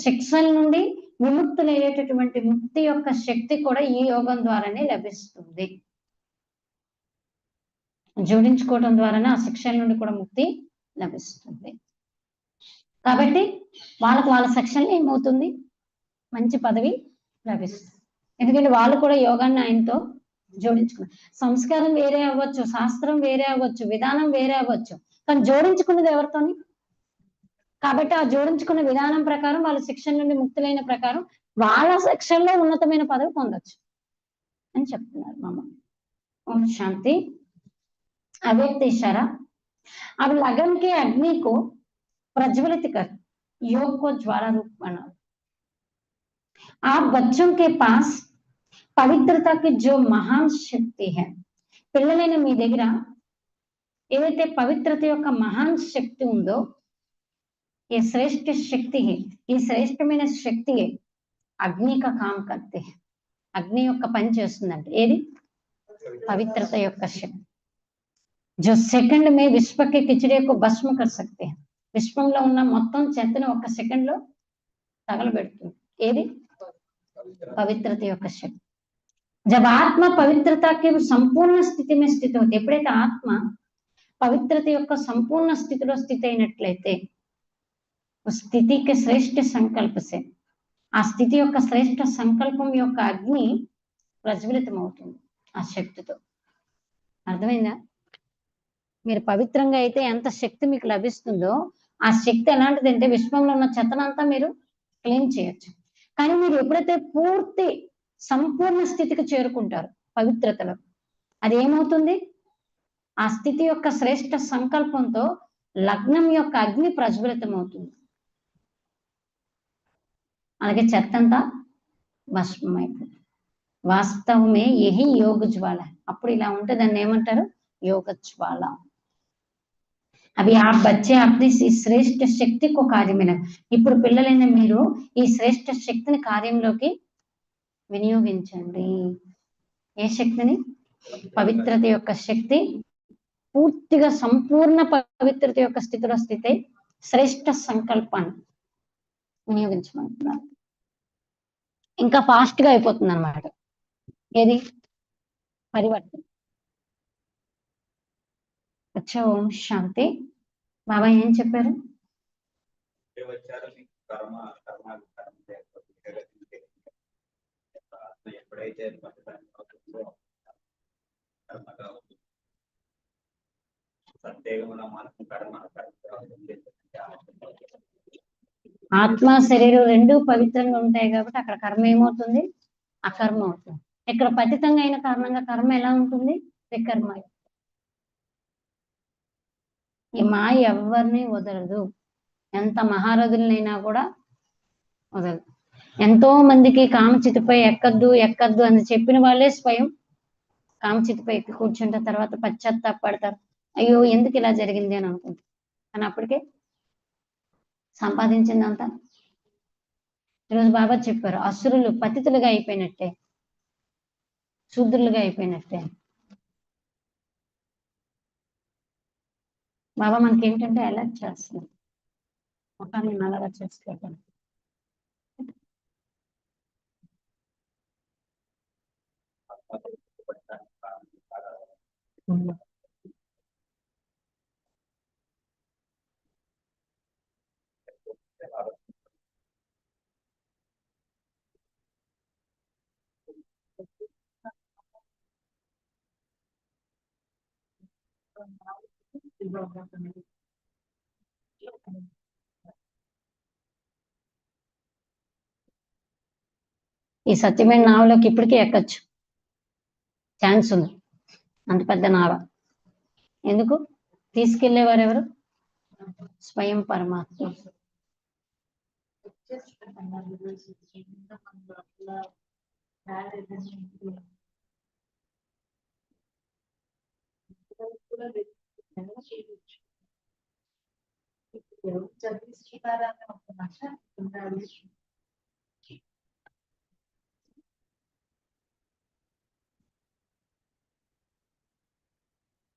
శిక్షల నుండి విముక్తులయ్యేటటువంటి ముక్తి యొక్క శక్తి కూడా ఈ యోగం ద్వారానే లభిస్తుంది. జోడించుకోవడం ద్వారానే ఆ శిక్షల నుండి కూడా ముక్తి లభిస్తుంది. కాబట్టి వాళ్ళకు వాళ్ళ సెక్షన్ ఏమవుతుంది, మంచి పదవి లభిస్తుంది. ఎందుకంటే వాళ్ళు కూడా యోగాన్ని ఆయనతో జోడించుకున్నారు. సంస్కారం వేరే అవ్వచ్చు, శాస్త్రం వేరే అవ్వచ్చు, విధానం వేరే అవ్వచ్చు, కానీ జోడించుకున్నది ఎవరితోని. కాబట్టి ఆ జోడించుకున్న విధానం ప్రకారం వాళ్ళ శిక్షణ నుండి ముక్తులైన ప్రకారం వాళ్ళ సెక్షన్ లో ఉన్నతమైన పదవి పొందొచ్చు అని చెప్తున్నారు మామ. ఓం శాంతి. अव्यक्त इशारा, अब लगन के अग्नि को प्रज्वलित कर योग को ज्वाला रूप बनाओ. आप बच्चों के पास पवित्रता की जो महान शक्ति है, పిల్లలైన మీ దగ్గర ఏదైతే పవిత్రత యొక్క మహాన్ శక్తి ఉందో, ये श्रेष्ठ शक्ति है, ఈ శ్రేష్టమైన శక్తి అగ్ని का काम करते हैं, అగ్ని యొక్క పని చేస్తుందంటే ఏది, పవిత్రత యొక్క శక్తి. जो सेकंड में विश्व के किचड़े को भस्म कर सकते हैं, విశ్వంలో ఉన్న మొత్తం చెత్తని ఒక్క సెకండ్ లో తగలబెడుతుంది. ఏది, పవిత్రత యొక్క శక్తి. जब आत्मा पवित्रता के संपूर्ण स्थिति में स्थित होती, ఎప్పుడైతే ఆత్మ పవిత్రత యొక్క సంపూర్ణ స్థితిలో స్థితి అయినట్లయితే స్థితి के श्रेष्ठ संकल्प से, ఆ స్థితి యొక్క శ్రేష్ఠ సంకల్పం యొక్క అగ్ని ప్రజ్వలితం అవుతుంది ఆ శక్తితో. అర్థమైందా? మీరు పవిత్రంగా అయితే ఎంత శక్తి మీకు లభిస్తుందో, ఆ శక్తి ఎలాంటిదంటే విశ్వంలో ఉన్న చెత్తనంతా మీరు క్లీన్ చేయొచ్చు. కానీ మీరు ఎప్పుడైతే పూర్తి సంపూర్ణ స్థితికి చేరుకుంటారు పవిత్రతలో, అది ఏమవుతుంది, ఆ స్థితి యొక్క శ్రేష్ఠ సంకల్పంతో లగ్నం యొక్క అగ్ని ప్రజ్వలితం అవుతుంది. అలాగే చెత్తంతా భస్మం అయిపోతుంది. వాస్తవమే యహి యోగ జ్వాల. అప్పుడు ఇలా ఉంటే దాన్ని ఏమంటారు, యోగ జ్వాల. అవి ఆ బచ్చే అప్ని శ్రేష్ఠ శక్తికి కార్యమైన, ఇప్పుడు పిల్లలైన మీరు ఈ శ్రేష్ఠ శక్తిని కార్యంలోకి వినియోగించండి. ఏ శక్తిని, పవిత్రత యొక్క శక్తి. పూర్తిగా సంపూర్ణ పవిత్రత యొక్క స్థితిలో స్థితి శ్రేష్ఠ సంకల్పాన్ని వినియోగించమంటున్నారు. ఇంకా ఫాస్ట్ గా అయిపోతుంది అన్నమాట ఏది, పరివర్తన. అచ్చా, ఓం శాంతి. బాబా ఏం చెప్పారు, ఆత్మ శరీరం రెండు పవిత్రంగా ఉంటాయి కాబట్టి అక్కడ కర్మ ఏమవుతుంది, అకర్మ అవుతుంది. ఇక్కడ పతితంగా అయిన కారణంగా కర్మ ఎలా ఉంటుంది, వికర్మ. ఈ మాయ ఎవరిని వదలదు, ఎంత మహారథులనైనా కూడా వదలదు. ఎంతో మందికి కామచితిపై ఎక్కద్దు ఎక్కద్దు అని చెప్పిన వాళ్ళే స్వయం కామచితిపై ఎక్కి కూర్చుంటే తర్వాత పశ్చాత్తాపడతారు, అయ్యో ఎందుకు ఇలా జరిగింది అని అనుకుంటారు. కానీ అప్పటికే సంపాదించిందంతా. ఈరోజు బాబా చెప్పారు, అసురులు పతితులుగా అయిపోయినట్టే, శూద్రులుగా అయిపోయినట్టే. బాబా మనకి ఏంటంటే అలర్ట్ చేస్తుంది, ముఖాన్ని నల్లగా చేసుకోవడం. ఈ సత్యమైన నావలోకి ఇప్పటికీ ఎక్కచ్చు, ఛాన్స్ ఉంది. అంత పెద్ద నావ. ఎందుకు తీసుకెళ్లేవారు ఎవరు? స్వయం పరమాత్మ.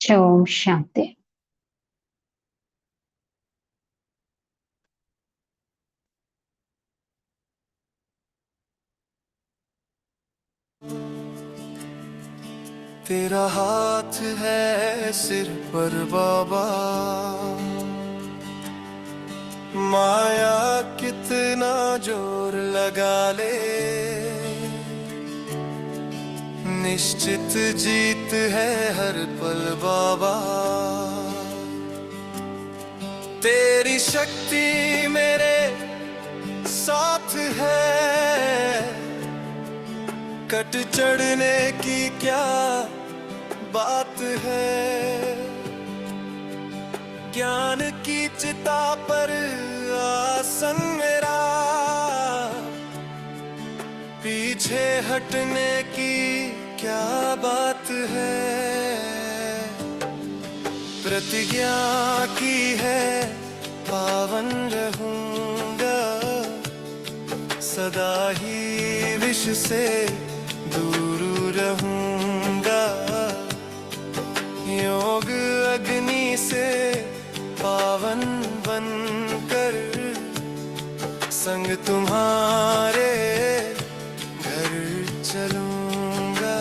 ఓం శాంతి. तेरा हाथ है सिर पर बाबा, माया कितना जोर लगा ले, निश्चित जीत है हर पल बाबा। तेरी शक्ति मेरे साथ है, कट चढ़ने की क्या बात है। ज्ञान की चिता पर आसन मेरा, पीछे हटने की क्या बात है। प्रतिज्ञा की है पावन रहूंगा, सदा ही विष से दूर रहूंगा। योग अग्नि से पावन बनकर संग तुम्हारे घर चलूंगा।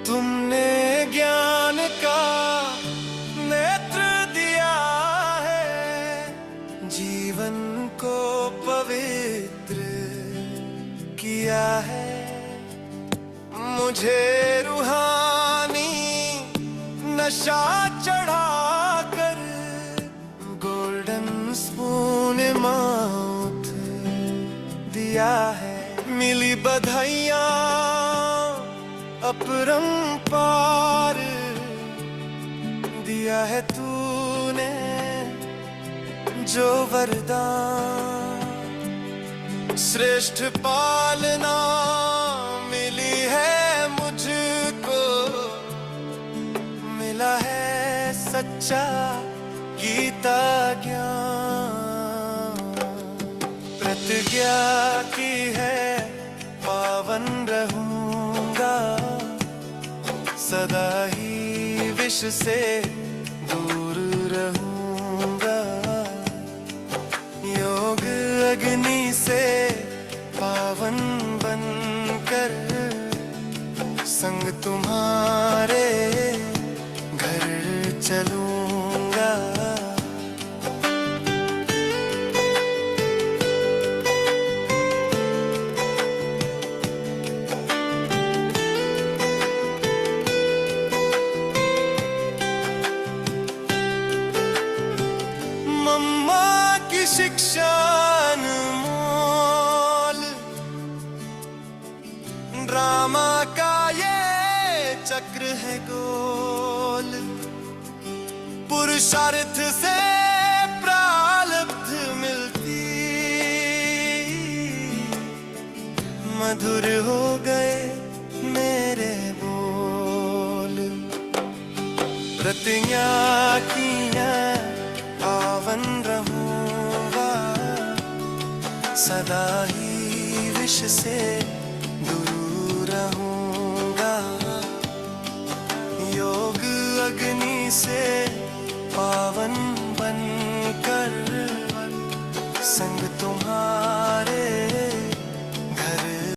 तुमने ज्ञान का नेत्र दिया है, जीवन को पवित्र किया है। मुझे रूहानी नशा चढ़ाकर गोल्डन स्पून माउथ दिया है। मिली बधाइयाँ अपरंपार, दिया है तूने जो वरदान। श्रेष्ठ पालना मिली है मुझको, मिला है सच्चा गीता ज्ञान। प्रतिज्ञा की है पावन रहूंगा, सदा ही विष से दूर रहूंगा। योग अग्नि से पावन बनकर संग तुम्हारे घर चलूंगा। मम्मा की शिक्षा अनमोल, ड्रामा का ये चक्र है गोल। पुरुषार्थ से प्रारब्ध मिलती, मधुर हो गए मेरे बोल। प्रतिज्ञा किया पावन रहूंगा, सदा ही विष से दूर रहूंगा। योग अग्नि से